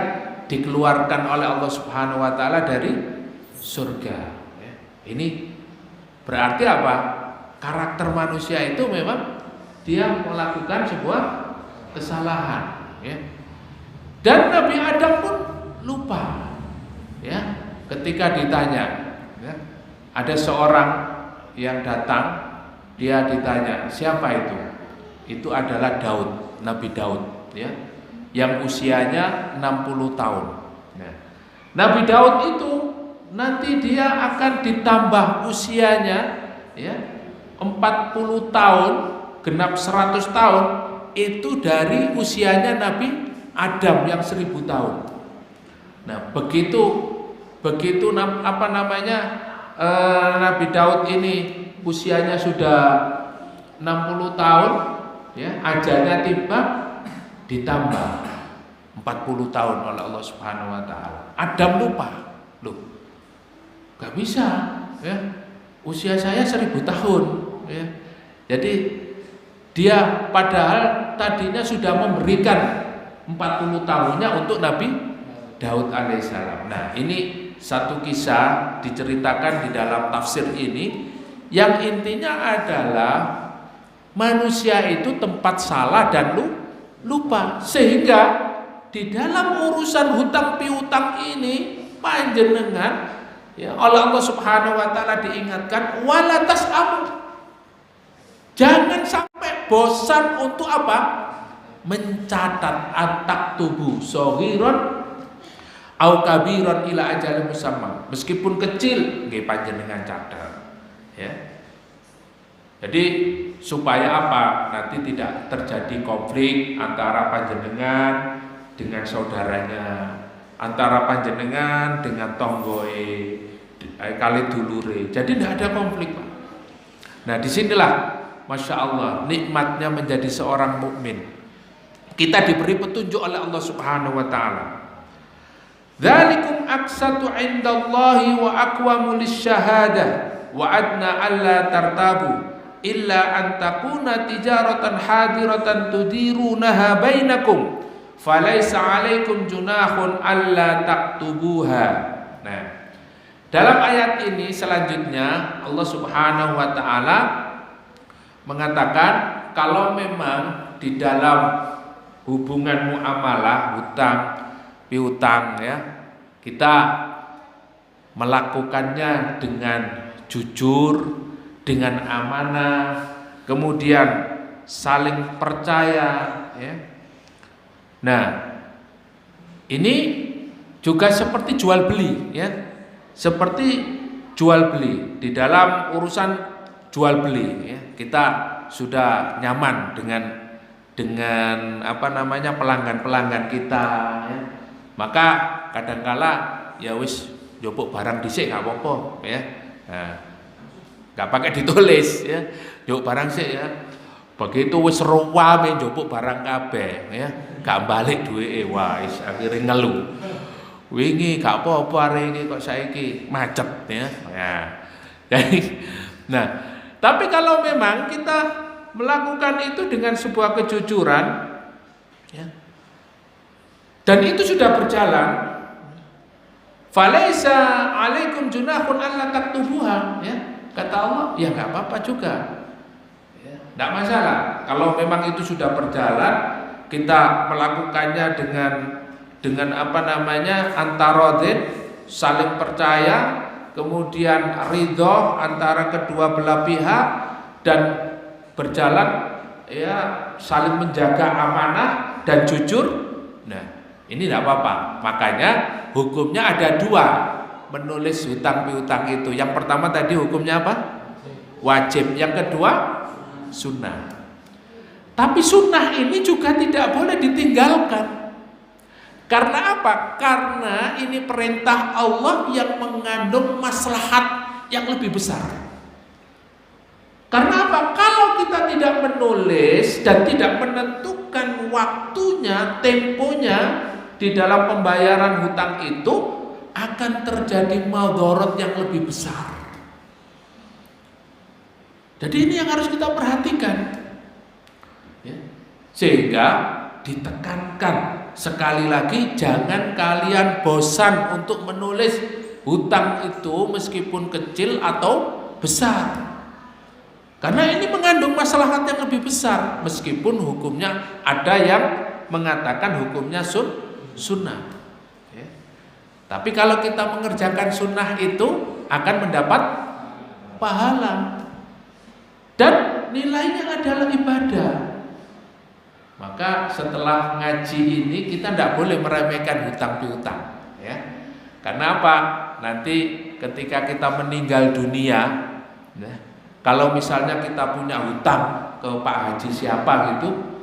dikeluarkan oleh Allah Subhanahu wa taala dari surga, ya. Ini berarti apa? Karakter manusia itu memang dia melakukan sebuah kesalahan, ya. Dan Nabi Adam pun lupa, ya, ketika ditanya, ya, ada seorang yang datang, dia ditanya, siapa itu? Itu adalah Daud, Nabi Daud, ya, yang usianya 60 tahun. Nah, Nabi Daud itu nanti dia akan ditambah usianya, ya, 40 tahun, genap 100 tahun, itu dari usianya Nabi Adam yang 1000 tahun. Nah, begitu apa namanya, Nabi Daud ini usianya sudah 60 tahun, ya, ajalnya tiba, ditambah 40 tahun oleh Allah Subhanahu wa taala. Adam lupa, loh, gak bisa, ya, usia saya 1000 tahun, ya. Jadi dia padahal tadinya sudah memberikan 40 tahunnya untuk Nabi Daud alaihissalam. Nah, ini satu kisah diceritakan di dalam tafsir ini, yang intinya adalah manusia itu tempat salah dan lupa, sehingga di dalam urusan hutang piutang ini panjenengan, ya, oleh Allah Subhanahu wa taala diingatkan wala tas'amu. Jangan sampai bosan untuk apa? Mencatat antak tubuh sohiron au kabiron ila ajalin musamma. Meskipun kecil nggih panjenengan catat, ya. Jadi supaya apa? Nanti tidak terjadi konflik antara panjenengan dengan saudaranya, antara panjenengan dengan tonggoe, kali dulure. Jadi tidak ada konflik, Pak. Nah, disinilah Masya Allah nikmatnya menjadi seorang mukmin. Kita diberi petunjuk oleh Allah Subhanahu wa taala. Dzalikum aqsatu 'indallahi wa aqwamu lisyahadah wa adna alla tartabu illa an takuna tijaratan hadiratan tudirunaha bainakum falaisa 'alaikum junahun alla taktubuha. Nah, dalam ayat ini selanjutnya Allah Subhanahu wa taala mengatakan kalau memang di dalam hubungan muamalah hutang piutang, ya, kita melakukannya dengan jujur, dengan amanah, kemudian saling percaya, ya. Nah, ini juga seperti jual beli, ya, seperti jual beli. Di dalam urusan jual beli, ya, kita sudah nyaman dengan apa namanya pelanggan kita, ya. Maka kadangkala ya wis njupuk barang dhisik gak apa-apa, ya. Nah, gak pakai ditulis, ya. Njupuk barang sik, ya. Begitu wis ruwame njupuk barang kabeh, ya. Gak balik duwike, wah wis akhire ngelu. Wingi gak apa-apa arek iki kok saiki macet, ya. Nah, tapi kalau memang kita melakukan itu dengan sebuah kejujuran, ya, dan itu sudah berjalan, falaisa 'alaikum junahun alla taktubuha, ya, kata Allah, ya nggak apa-apa juga, ya, nggak masalah. Kalau memang itu sudah berjalan, kita melakukannya dengan apa namanya antarodin, saling percaya, kemudian ridho antara kedua belah pihak, dan berjalan, ya, saling menjaga amanah dan jujur. Nah, ini tidak apa-apa. Makanya hukumnya ada dua menulis hutang piutang itu. Yang pertama tadi hukumnya apa? Wajib. Yang kedua sunnah. Tapi sunnah ini juga tidak boleh ditinggalkan. Karena apa? Karena ini perintah Allah yang mengandung maslahat yang lebih besar. kita tidak menulis dan tidak menentukan waktunya, temponya di dalam pembayaran hutang itu, akan terjadi madharat yang lebih besar. Jadi ini yang harus kita perhatikan, ya. Sehingga ditekankan sekali lagi, jangan kalian bosan untuk menulis hutang itu meskipun kecil atau besar. Karena ini mengandung maslahat yang lebih besar, meskipun hukumnya ada yang mengatakan hukumnya sunnah. Ya. Tapi kalau kita mengerjakan sunnah itu akan mendapat pahala dan nilainya adalah ibadah. Maka setelah ngaji ini kita tidak boleh meremehkan hutang piutang, ya. Karena apa? Nanti ketika kita meninggal dunia, ya, kalau misalnya kita punya hutang ke Pak Haji siapa gitu,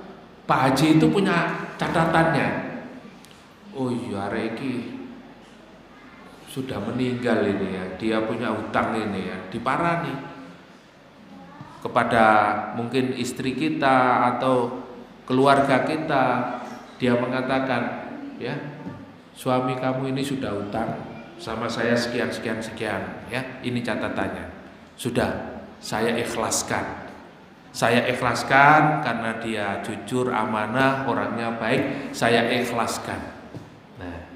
Pak Haji itu punya catatannya. Oh iya, Reki sudah meninggal ini ya, dia punya hutang ini ya, diparani kepada mungkin istri kita atau keluarga kita. Dia mengatakan, ya, suami kamu ini sudah hutang sama saya sekian ya, ini catatannya. Sudah, saya ikhlaskan. Saya ikhlaskan karena dia jujur, amanah, orangnya baik, saya ikhlaskan. Nah,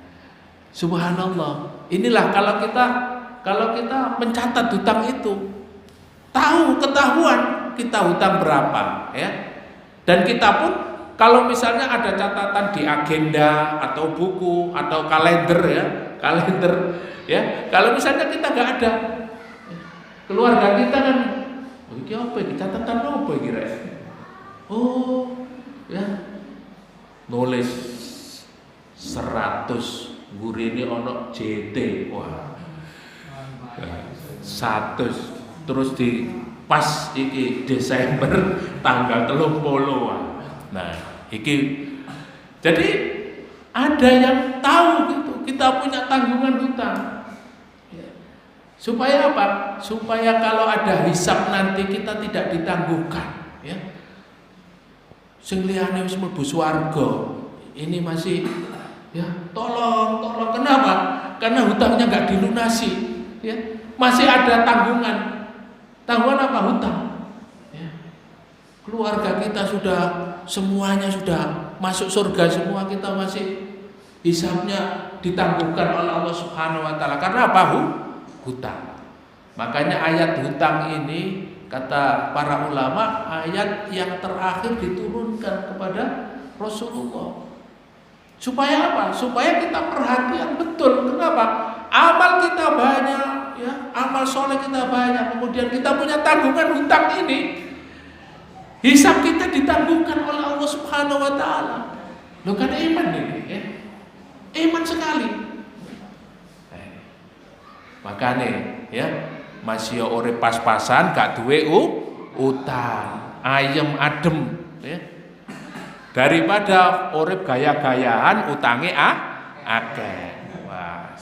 subhanallah. Inilah kalau kita mencatat hutang itu, ketahuan kita hutang berapa, ya. Dan kita pun kalau misalnya ada catatan di agenda atau buku atau kalender, ya. Kalau misalnya kita nggak ada, keluarga kita kan, oh ini apa ini, catatan apa kira? Oh, ya, nulis 100 gurine ono JT, wah, 100 terus di pas iki Desember tanggal 30. Nah, iki jadi ada yang tahu gitu, kita punya tanggungan hutang. Supaya apa? Supaya kalau ada hisab nanti kita tidak ditangguhkan, ya. Sing liyane wis mlebu swarga, ini masih, ya, tolong. Kenapa? Karena hutangnya enggak dilunasi, ya. Masih ada tanggungan. Tanggungan apa? Hutang. Ya. Keluarga kita sudah semuanya sudah masuk surga semua, kita masih hisabnya ditangguhkan oleh Allah Subhanahu wa taala. Karena apa? Hutang. Makanya ayat hutang ini kata para ulama ayat yang terakhir diturunkan kepada Rasulullah. Supaya apa? Supaya kita perhatian betul. Kenapa? Amal kita banyak, ya, amal soleh kita banyak, kemudian kita punya tanggungan hutang ini. Hisab kita ditangguhkan oleh Allah Subhanahu wa taala. Loh, kan iman ini, ya. Iman sekali. Makanya, ya, masih urip pas-pasan gak duwe utang, ayem adem, ya. Daripada urip gaya-gayaan utange akeh. Wah,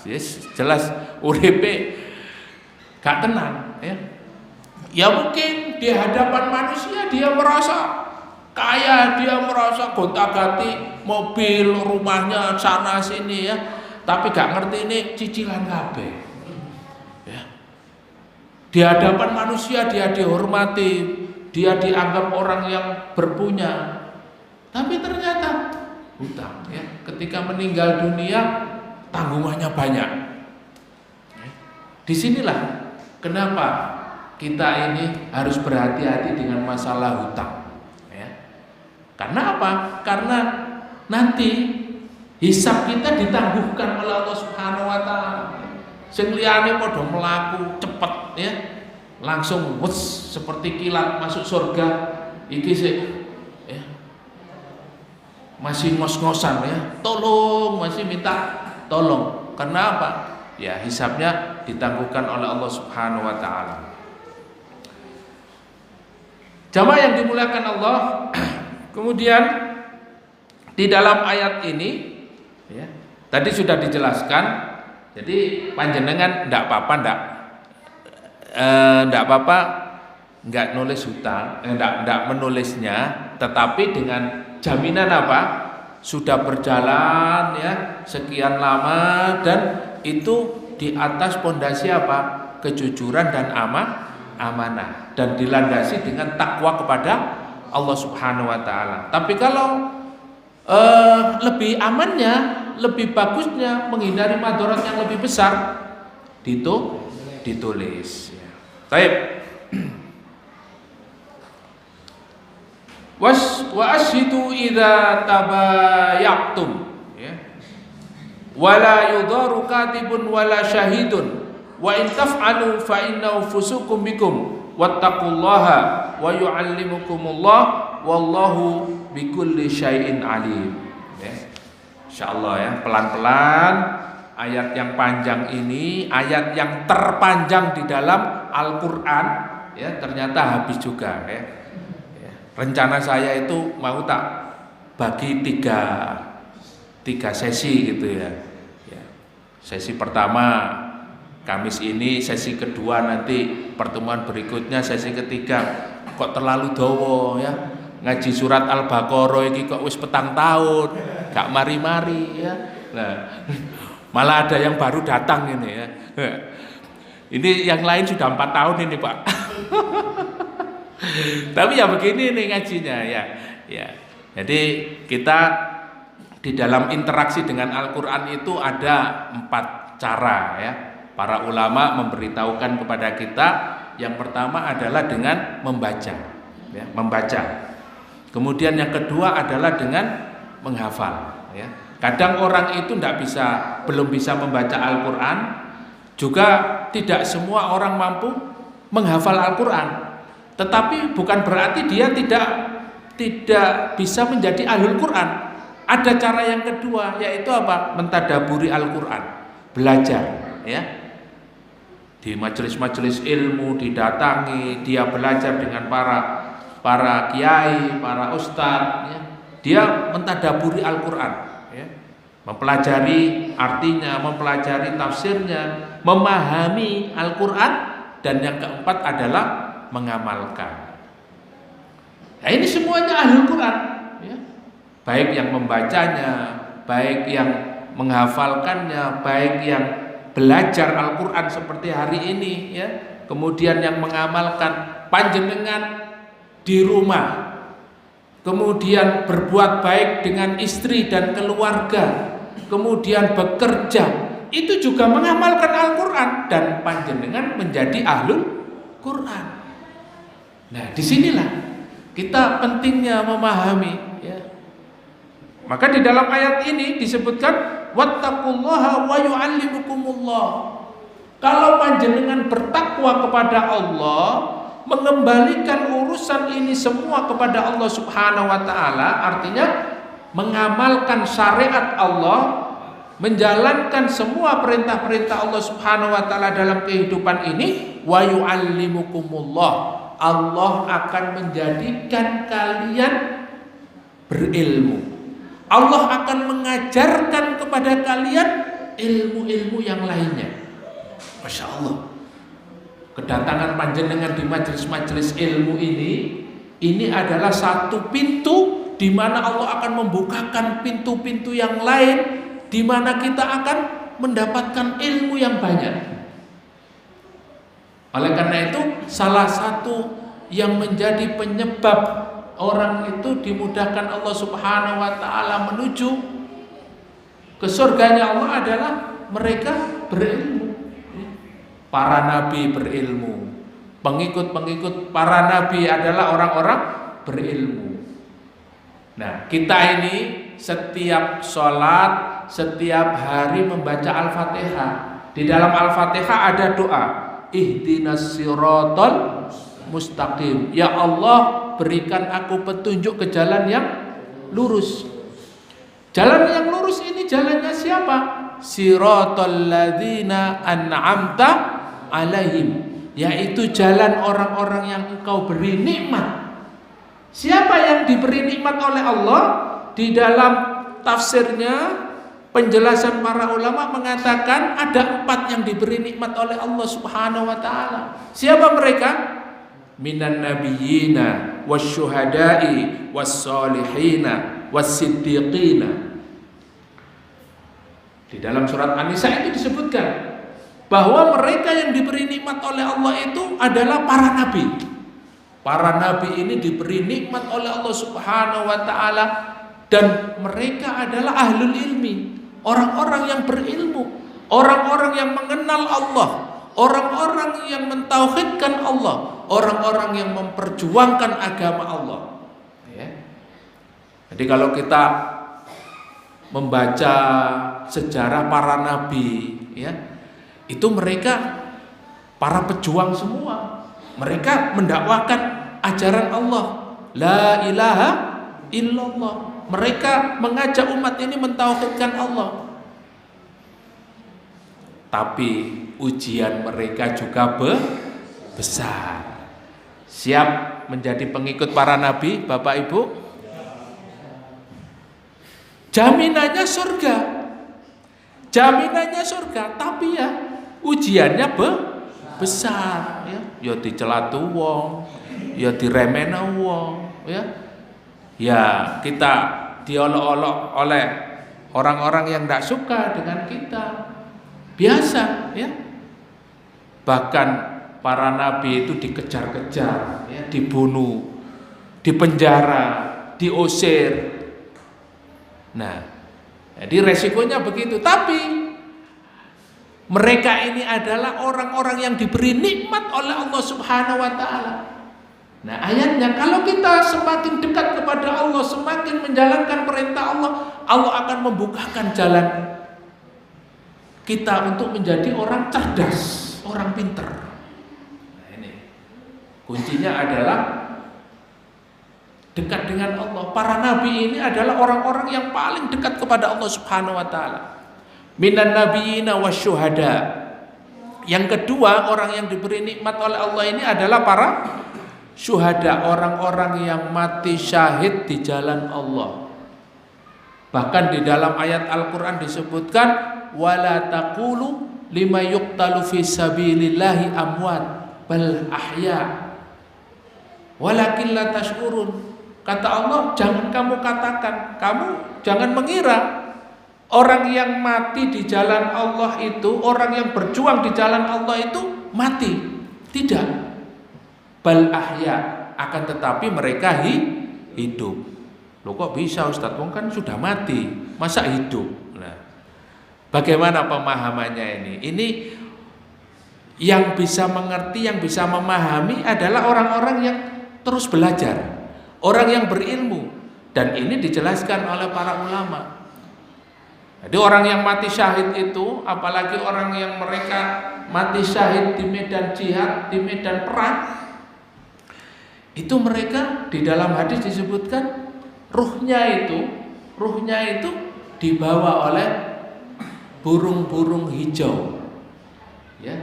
jelas uripe gak tenang, ya. Ya mungkin di hadapan manusia dia merasa kaya, dia merasa gonta-ganti mobil, rumahnya sana sini, ya. Tapi gak ngerti ini cicilan kabeh. Di hadapan manusia dia dihormati, dia dianggap orang yang berpunya. Tapi ternyata hutang, ya. Ketika meninggal dunia tanggungannya banyak. Disinilah kenapa kita ini harus berhati-hati dengan masalah hutang, ya. Karena apa? Karena nanti hisab kita ditangguhkan oleh Allah Subhanahu wa taala. Sing liyane padha mlaku cepet, ya, langsung wes seperti kilat masuk surga. Iki sih, ya, masih ngos-ngosan, ya, tolong, masih minta tolong. Karena apa? Ya, hisabnya ditangguhkan oleh Allah Subhanahu wa taala. Jamaah yang dimuliakan Allah, kemudian di dalam ayat ini, ya, tadi sudah dijelaskan. Jadi panjenengan ndak apa-apa enggak nulis hutang, enggak menulisnya, tetapi dengan jaminan apa? Sudah berjalan ya sekian lama dan itu di atas pondasi apa? Kejujuran dan amanah dan dilandasi dengan takwa kepada Allah Subhanahu wa taala. Tapi kalau lebih amannya, lebih bagusnya menghindari madarat yang lebih besar, ditulis ya. Baik. Wa ashidu idza tabaya'tum ya. Wala yudaru katibun wala syahidun wa in taf'alu fa innahu fusukum bikum wattaqullaha wa yu'allimukumullah wallahu bikulli syai'in alim ya. Insyaallah ya, pelan-pelan ayat yang panjang ini, ayat yang terpanjang di dalam Al-Qur'an ya, ternyata habis juga ya. Rencana saya itu mau tak bagi tiga sesi gitu ya. Sesi pertama Kamis ini, sesi kedua nanti pertemuan berikutnya, sesi ketiga. Kok terlalu dawa ya, ngaji surat Al-Baqarah ini kok wis petang tahun gak mari-mari ya. Nah, malah ada yang baru datang ini ya. Ini yang lain sudah 4 tahun ini Pak. Tapi ya begini nih ngajinya ya. Jadi kita di dalam interaksi dengan Al-Quran itu ada 4 cara ya. Para ulama memberitahukan kepada kita, yang pertama adalah dengan membaca ya, membaca. Kemudian yang kedua adalah dengan menghafal ya. Kadang orang itu belum bisa membaca Al-Quran, juga tidak semua orang mampu menghafal Al-Quran. Tetapi bukan berarti dia tidak bisa menjadi ahlul Quran. Ada cara yang kedua, yaitu apa? Mentadaburi Al-Quran, belajar ya. Di majelis-majelis ilmu didatangi, dia belajar dengan para kiai, para ustadz ya. Dia mentadaburi Al-Quran ya. Mempelajari artinya, mempelajari tafsirnya, memahami Al-Quran, dan yang keempat adalah mengamalkan. Nah, ini semuanya ahlul Quran ya. Baik yang membacanya, baik yang menghafalkannya, baik yang belajar Al-Quran seperti hari ini ya. Kemudian yang mengamalkan, panjenengan di rumah, kemudian berbuat baik dengan istri dan keluarga, kemudian bekerja, itu juga mengamalkan Al-Quran, dan panjenengan menjadi ahlul Quran. Nah, disinilah kita pentingnya memahami ya. Maka di dalam ayat ini disebutkan wattaqullaha wa yu'allimukumullah. Kalau panjenengan bertakwa kepada Allah, mengembalikan urusan ini semua kepada Allah Subhanahu wa taala, artinya mengamalkan syariat Allah, menjalankan semua perintah-perintah Allah Subhanahu wa taala dalam kehidupan ini, wa yu'allimukumullah. Allah akan menjadikan kalian berilmu. Allah akan mengajarkan kepada kalian ilmu-ilmu yang lainnya. Masya Allah. Kedatangan panjenengan di majelis-majelis ilmu ini adalah satu pintu di mana Allah akan membukakan pintu-pintu yang lain, di mana kita akan mendapatkan ilmu yang banyak. Oleh karena itu, salah satu yang menjadi penyebab orang itu dimudahkan Allah Subhanahu wa taala menuju ke surganya Allah adalah mereka berilmu. Para nabi berilmu. Pengikut-pengikut para nabi adalah orang-orang berilmu. Nah, kita ini setiap sholat, setiap hari membaca Al-Fatihah. Di dalam Al-Fatihah ada doa, ihdinas siratal mustaqim. Ya Allah, berikan aku petunjuk ke jalan yang lurus. Jalan yang lurus ini jalannya siapa? Siratal ladzina an'amta alaihim, yaitu jalan orang-orang yang engkau beri nikmat. Siapa yang diberi nikmat oleh Allah? Di dalam tafsirnya, penjelasan para ulama mengatakan ada 4 yang diberi nikmat oleh Allah Subhanahu wa taala. Siapa mereka? minan nabiyyina wasyuhada'i was-solihina was-siddiqina. Di dalam surat An-Nisa itu disebutkan bahwa mereka yang diberi nikmat oleh Allah itu adalah para nabi. Para nabi ini diberi nikmat oleh Allah Subhanahu wa taala dan mereka adalah ahlul ilmi, orang-orang yang berilmu, orang-orang yang mengenal Allah, orang-orang yang mentauhidkan Allah, orang-orang yang memperjuangkan agama Allah. Ya. Jadi kalau kita membaca sejarah para nabi, ya, itu mereka para pejuang semua. Mereka mendakwakan ajaran Allah, la ilaha illallah. Mereka mengajak umat ini mentauhidkan Allah. Tapi ujian mereka juga besar. Siap menjadi pengikut para nabi, Bapak Ibu? Jaminannya surga. Jaminannya surga, tapi ya ujiannya besar, ya. Ya dicelatu wong, ya diremena wong, ya. Ya, kita diolok-olok oleh orang-orang yang tidak suka dengan kita. Biasa, ya. Bahkan para nabi itu dikejar-kejar, ya, dibunuh, dipenjara, diusir. Nah, jadi resikonya begitu. Tapi mereka ini adalah orang-orang yang diberi nikmat oleh Allah Subhanahu wa taala. Nah, ayatnya kalau kita semakin dekat kepada Allah, semakin menjalankan perintah Allah, Allah akan membukakan jalan kita untuk menjadi orang cerdas, orang pinter. Nah, ini kuncinya adalah dekat dengan Allah. Para nabi ini adalah orang-orang yang paling dekat kepada Allah Subhanahu wa taala. Minan nabiyyina wasyuhada. Yang kedua, orang yang diberi nikmat oleh Allah ini adalah para syuhada, orang-orang yang mati syahid di jalan Allah. Bahkan di dalam ayat Al-Qur'an disebutkan wala taqulu lima yuqtalu fi sabilillahi amwat bal ahya walakin la tash'urun. Kata Allah, jangan kamu katakan, kamu jangan mengira orang yang mati di jalan Allah itu, orang yang berjuang di jalan Allah itu mati. Tidak. Bal ahya, akan tetapi mereka hidup. Loh kok bisa Ustaz? Wong kan sudah mati, masa hidup? Nah, bagaimana pemahamannya ini? Ini yang bisa mengerti, yang bisa memahami adalah orang-orang yang terus belajar, orang yang berilmu, dan ini dijelaskan oleh para ulama. Jadi orang yang mati syahid itu, apalagi orang yang mereka mati syahid di medan jihad, di medan perang, itu mereka di dalam hadis disebutkan ruhnya itu dibawa oleh burung-burung hijau. Ya.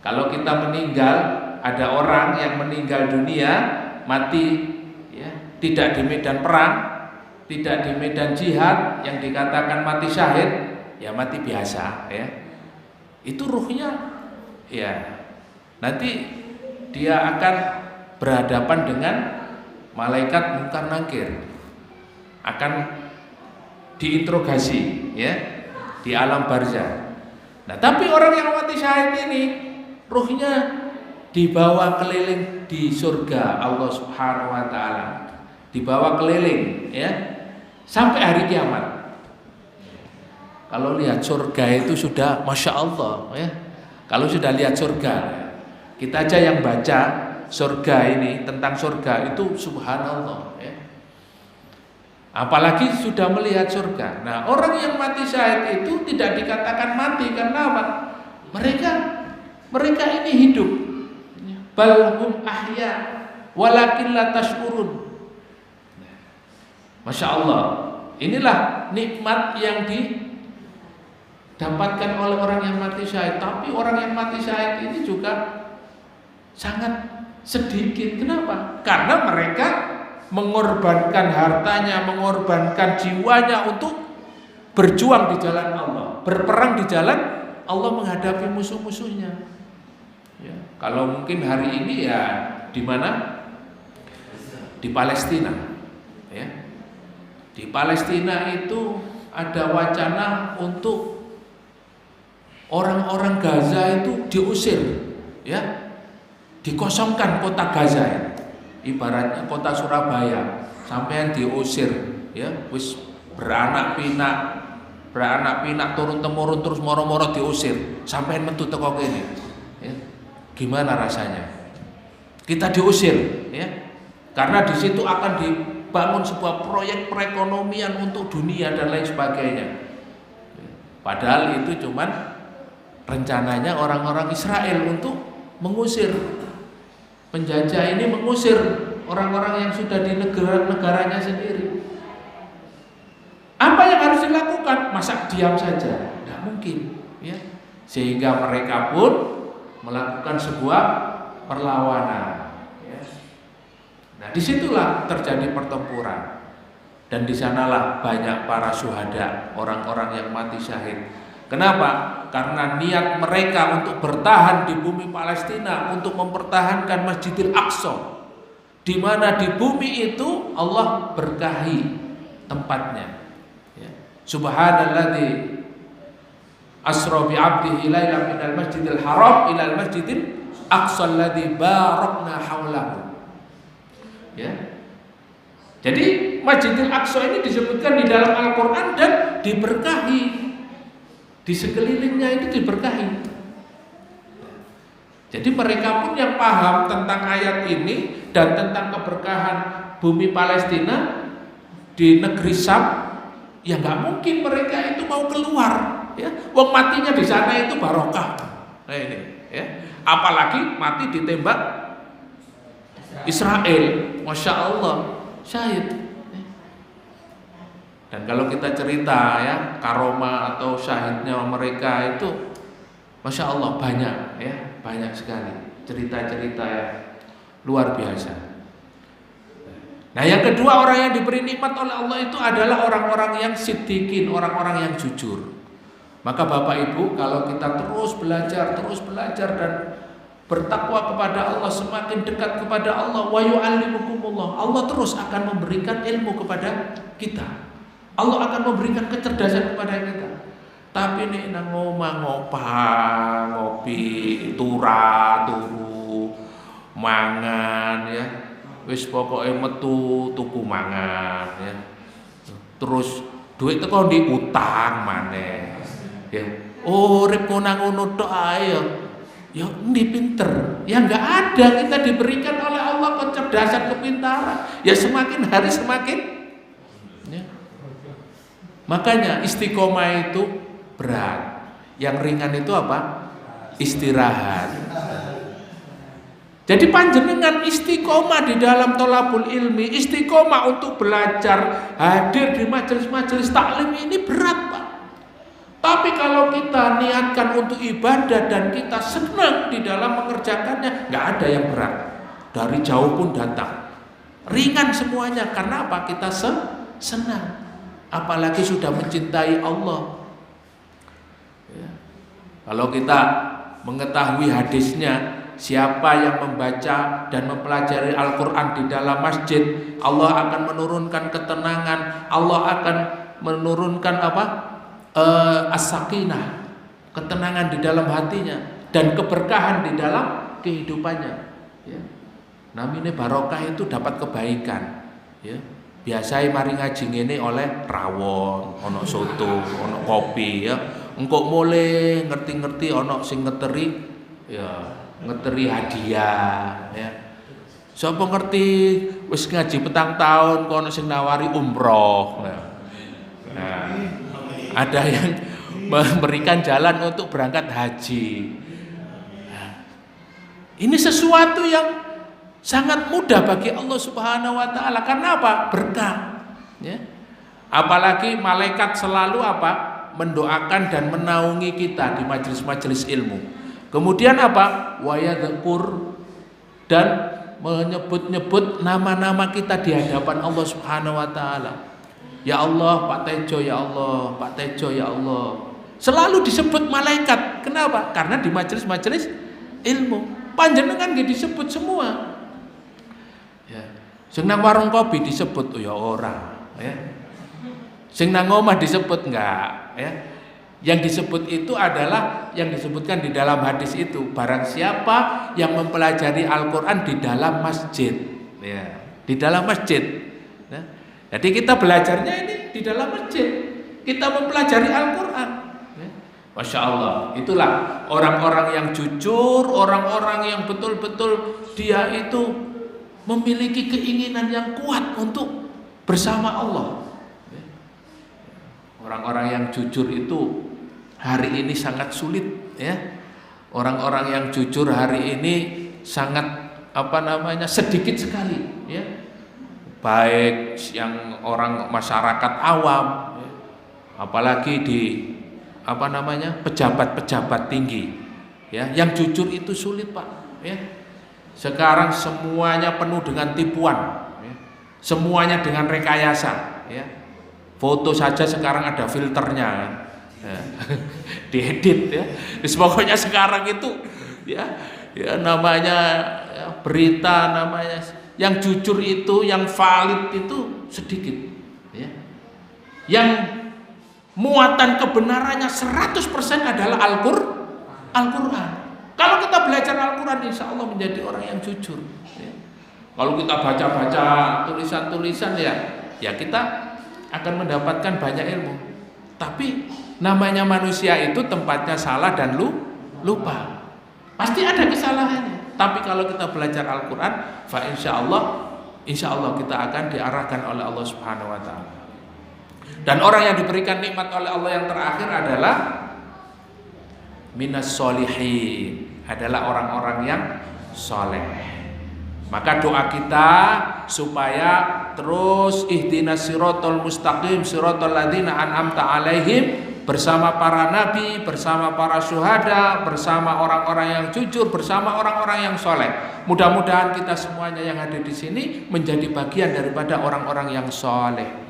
Kalau kita meninggal, ada orang yang meninggal dunia mati, ya, tidak di medan perang, tidak di medan jihad yang dikatakan mati syahid, ya mati biasa, ya. Itu ruhnya, ya, nanti dia akan berhadapan dengan malaikat Munkar Nakir, akan diinterogasi, ya, di alam barzah. Nah, tapi orang yang mati syahid ini ruhnya dibawa keliling di surga Allah Subhanahu wa taala, dibawa keliling, ya, sampai hari kiamat. Kalau lihat surga itu sudah Masya Allah, ya. Kalau sudah lihat surga, kita aja yang baca surga ini, tentang surga itu subhanallah, ya. Apalagi sudah melihat surga. Nah, orang yang mati syahid itu tidak dikatakan mati karena apa? Mereka ini hidup. Bal hum ahya walakin la tash'urun. Masya Allah. Inilah nikmat yang didapatkan oleh orang yang mati syahid. Tapi orang yang mati syahid ini juga sangat sedikit. Kenapa? Karena mereka mengorbankan hartanya, mengorbankan jiwanya untuk berjuang di jalan Allah, berperang di jalan Allah menghadapi musuh-musuhnya. Ya, kalau mungkin hari ini ya di mana? Di Palestina. Ya. Di Palestina itu ada wacana untuk orang-orang Gaza itu diusir, ya, dikosongkan kota Gaza, ya. Ibaratnya kota Surabaya, sampean diusir, ya, wis beranak pinak turun temurun terus moro-moro diusir, sampean metu teko kene, ya. Gimana rasanya? Kita diusir, ya, karena di situ akan dibangun sebuah proyek perekonomian untuk dunia dan lain sebagainya. Padahal itu cuman rencananya orang-orang Israel untuk mengusir penjajah ini, mengusir orang-orang yang sudah di negaranya sendiri. Apa yang harus dilakukan? Masa diam saja? Tidak mungkin, ya. Sehingga mereka pun melakukan sebuah perlawanan, ya. Nah, disitulah terjadi pertempuran, dan di sanalah banyak para syuhada, orang-orang yang mati syahid. Kenapa? Karena niat mereka untuk bertahan di bumi Palestina, untuk mempertahankan Masjidil Aqsa, di mana di bumi itu Allah berkahi tempatnya. Ya. Subhanalladzi asra bi 'abdihi lailan minal masjidil haram ilal masjidil aqsa alladzi barakna haulahu. Ya. Jadi Masjidil Aqsa ini disebutkan di dalam Al-Qur'an dan diberkahi. Di sekelilingnya itu diberkahi. Jadi mereka pun yang paham tentang ayat ini dan tentang keberkahan bumi Palestina di negeri Syam, ya nggak mungkin mereka itu mau keluar, ya. Wong matinya di sana itu barokah. Nah ini, ya. Apalagi mati ditembak Israel, masya Allah, syahid. Dan kalau kita cerita, ya, karomah atau syahidnya mereka itu, masya Allah banyak, ya, banyak sekali cerita-cerita yang luar biasa. Nah, yang kedua, orang yang diberi nikmat oleh Allah itu adalah orang-orang yang siddiqin, orang-orang yang jujur. Maka Bapak Ibu, kalau kita terus belajar dan bertakwa kepada Allah, semakin dekat kepada Allah, wa yu'allimukumullah, Allah terus akan memberikan ilmu kepada kita. Allah akan memberikan kecerdasan kepada kita. Tapi nek nang omah ngopi, turu, mangan, ya. Wis pokoke metu tuku mangan, ya. Terus duit teko ndi utang maneh. Ya. Urip ngono tok ae ya. Ya endi pinter. Ya enggak ada, kita diberikan oleh Allah kecerdasan, kepintaran. Ya semakin hari semakin, ya. Makanya istiqomah itu berat. Yang ringan itu apa? Istirahat. Jadi panjenengan istiqomah di dalam thalabul ilmi, istiqomah untuk belajar, hadir di majelis-majelis taklim ini berat, Pak. Tapi kalau kita niatkan untuk ibadah dan kita senang di dalam mengerjakannya, nggak ada yang berat. Dari jauh pun datang. Ringan semuanya. Karena apa? Kita senang. Apalagi sudah mencintai Allah, ya. Kalau kita mengetahui hadisnya, siapa yang membaca dan mempelajari Al-Quran di dalam masjid, Allah akan menurunkan ketenangan, Allah akan menurunkan apa? As-sakinah, ketenangan di dalam hatinya dan keberkahan di dalam kehidupannya, ya. Namanya barokah itu dapat kebaikan, ya. Biasanya mari ngaji ngene oleh rawon, ono soto, ono kopi, ya. Engko mulai ngerti-ngerti ono sing ngeteri, ya, ngeteri hadiah, ya. Sapa ngerti wis ngaji petang tahun kok ono sing nawari umroh. Nah, ada yang memberikan jalan untuk berangkat haji. Nah, ini sesuatu yang sangat mudah bagi Allah Subhanahu wa taala. Karena apa? Berkah, ya. Apalagi malaikat selalu apa? Mendoakan dan menaungi kita di majelis-majelis ilmu. Kemudian apa? Wa yadhkur, dan menyebut-nyebut nama-nama kita di hadapan Allah Subhanahu wa taala. Ya Allah, Pak Tejo, ya Allah, Pak Tejo, ya Allah. Selalu disebut malaikat. Kenapa? Karena di majelis-majelis ilmu. panjenengan nggih disebut semua. Ya. Sing nang warung kopi disebut ya ora, ya. Sing nang omah disebut enggak, ya. Yang disebut itu adalah yang disebutkan di dalam hadis itu, barang siapa yang mempelajari Al-Qur'an di dalam masjid, ya, di dalam masjid. Ya. Jadi kita belajarnya ini di dalam masjid. Kita mempelajari Al-Qur'an. Ya. Masya Allah, itulah orang-orang yang jujur, orang-orang yang betul-betul dia itu memiliki keinginan yang kuat untuk bersama Allah. Orang-orang yang jujur itu hari ini sangat sulit, ya. Orang-orang yang jujur hari ini sangat sedikit sekali, ya. Baik yang orang masyarakat awam, ya. Apalagi di pejabat-pejabat tinggi, ya. Yang jujur itu sulit, Pak, ya. Sekarang semuanya penuh dengan tipuan, ya. Semuanya dengan rekayasa, ya. Foto saja sekarang ada filternya, ya. Diedit, ya. Pokoknya sekarang itu ya namanya ya, berita namanya yang jujur itu, yang valid itu sedikit, ya. Yang muatan kebenarannya 100% adalah Al-Qur'an. Kalau kita belajar Al-Qur'an, insya Allah menjadi orang yang jujur, ya. Kalau kita baca-baca tulisan-tulisan, ya kita akan mendapatkan banyak ilmu. Tapi namanya manusia itu tempatnya salah dan lupa. Pasti ada kesalahannya. Tapi kalau kita belajar Al-Qur'an, fa insya Allah kita akan diarahkan oleh Allah Subhanahu wa taala. Dan orang yang diberikan nikmat oleh Allah yang terakhir adalah minas solihin, adalah orang-orang yang soleh. Maka doa kita supaya terus ihdinas siratal mustaqim siratal ladzina an'amta alaihim, bersama para nabi, bersama para syuhada, bersama orang-orang yang jujur, bersama orang-orang yang soleh. Mudah-mudahan kita semuanya yang hadir di sini menjadi bagian daripada orang-orang yang soleh.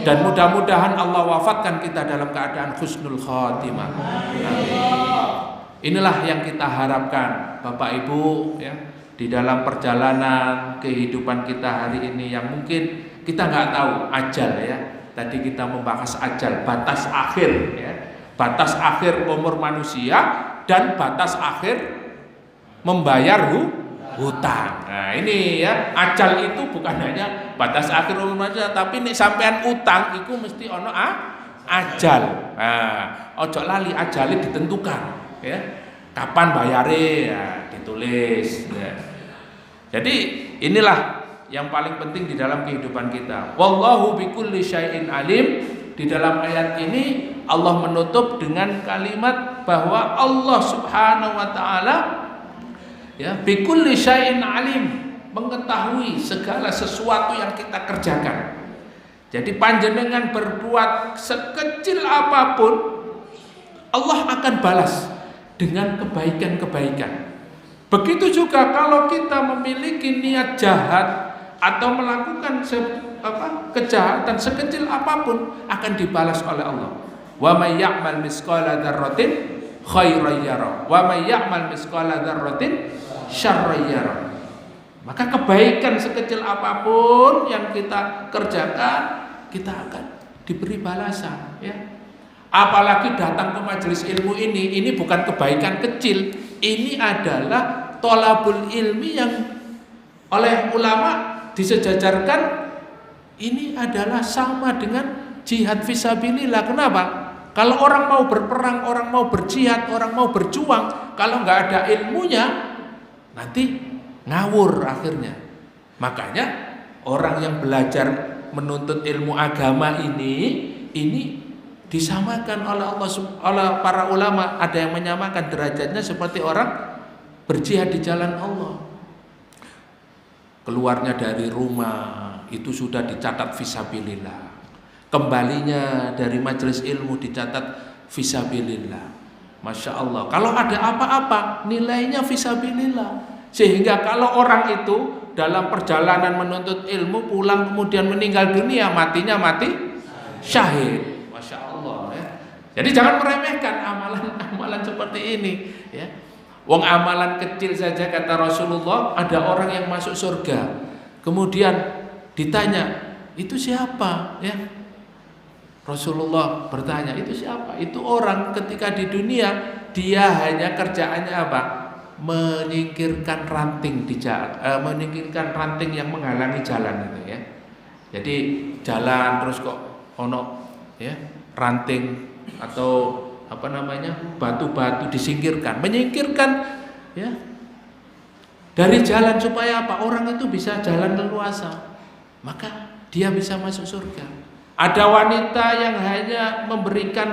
Dan mudah-mudahan Allah wafatkan kita dalam keadaan husnul khatimah. Inilah yang kita harapkan, Bapak Ibu, ya, di dalam perjalanan kehidupan kita hari ini yang mungkin kita nggak tahu ajal, ya. Tadi kita membahas ajal, batas akhir, ya. Batas akhir umur manusia dan batas akhir membayar hutang. Nah, ini ya, ajal itu bukan hanya batas akhir umur manusia, tapi nih sampean utang itu mesti ono ajal. Nah, ojo lali ajalnya ditentukan, ya. Kapan bayare, ya, ditulis, ya. Jadi inilah yang paling penting di dalam kehidupan kita. Wallahu bikulli syai'in alim. Di dalam ayat ini Allah menutup dengan kalimat bahwa Allah Subhanahu wa taala, ya, bikulli syai'in alim, mengetahui segala sesuatu yang kita kerjakan. Jadi panjenengan berbuat sekecil apapun, Allah akan balas dengan kebaikan-kebaikan. Begitu juga kalau kita memiliki niat jahat atau melakukan kejahatan sekecil apapun, akan dibalas oleh Allah. Wa may ya'mal misqala dzarratin khairan yara wa may ya'mal misqala dzarratin syarran yara. Maka kebaikan sekecil apapun yang kita kerjakan, kita akan diberi balasan, ya. Apalagi datang ke majelis ilmu ini bukan kebaikan kecil. Ini adalah thalabul ilmi yang oleh ulama disejajarkan, ini adalah sama dengan jihad fisabilillah. Kenapa? Kalau orang mau berperang, orang mau berjihad, orang mau berjuang, kalau nggak ada ilmunya, nanti ngawur akhirnya. Makanya orang yang belajar menuntut ilmu agama ini disamakan oleh Allah, oleh para ulama. Ada yang menyamakan derajatnya seperti orang berjihad di jalan Allah. Keluarnya dari rumah itu sudah dicatat fisabilillah. Kembalinya dari majelis ilmu dicatat fisabilillah. Masya Allah. Kalau ada apa-apa nilainya fisabilillah. Sehingga kalau orang itu dalam perjalanan menuntut ilmu pulang kemudian meninggal dunia, matinya mati syahid. Masya Allah, ya. Jadi jangan meremehkan amalan-amalan seperti ini, ya. Wong amalan kecil saja kata Rasulullah ada orang yang masuk surga. Kemudian ditanya, itu siapa? Ya. Rasulullah bertanya, itu siapa? Itu orang ketika di dunia dia hanya kerjaannya apa? Menyingkirkan ranting di jalan, menyingkirkan ranting yang menghalangi jalan itu ya. Jadi jalan terus kok ono ya ranting atau apa namanya batu-batu disingkirkan, menyingkirkan ya dari jalan supaya apa? Orang itu bisa jalan leluasa, maka dia bisa masuk surga. Ada wanita yang hanya memberikan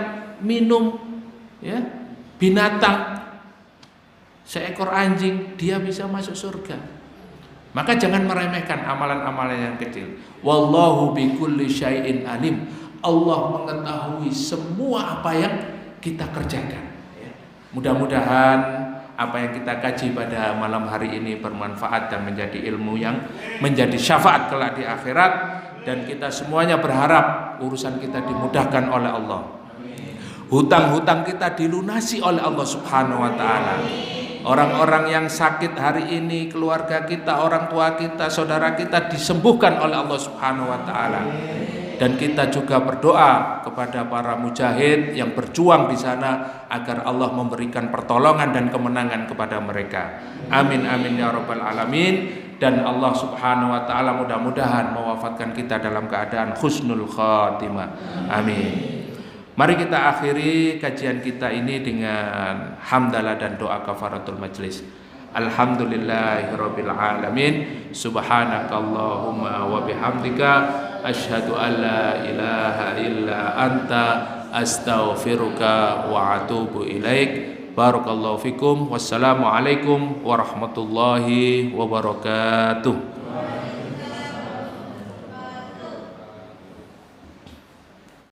minum ya binatang seekor anjing, dia bisa masuk surga. Maka jangan meremehkan amalan-amalan yang kecil. Wallahu bikulli syai'in alim. Allah mengetahui semua apa yang kita kerjakan. Mudah-mudahan apa yang kita kaji pada malam hari ini bermanfaat dan menjadi ilmu yang menjadi syafaat kelak di akhirat, dan kita semuanya berharap urusan kita dimudahkan oleh Allah. Hutang-hutang kita dilunasi oleh Allah Subhanahu wa taala. Orang-orang yang sakit hari ini, keluarga kita, orang tua kita, saudara kita disembuhkan oleh Allah Subhanahu wa taala. Dan kita juga berdoa kepada para mujahid yang berjuang di sana agar Allah memberikan pertolongan dan kemenangan kepada mereka. Amin amin ya rabbal alamin. Dan Allah Subhanahu wa taala mudah-mudahan mewafatkan kita dalam keadaan husnul khatimah. Amin. Mari kita akhiri kajian kita ini dengan hamdalah dan doa kafaratul majlis. Alhamdulillahirabbil alamin. Subhanakallahumma wa bihamdika asyhadu an la ilaha illa anta astaghfiruka wa atubu ilaik. Barakallahu fikum. Wassalamu alaikum warahmatullahi wabarakatuh.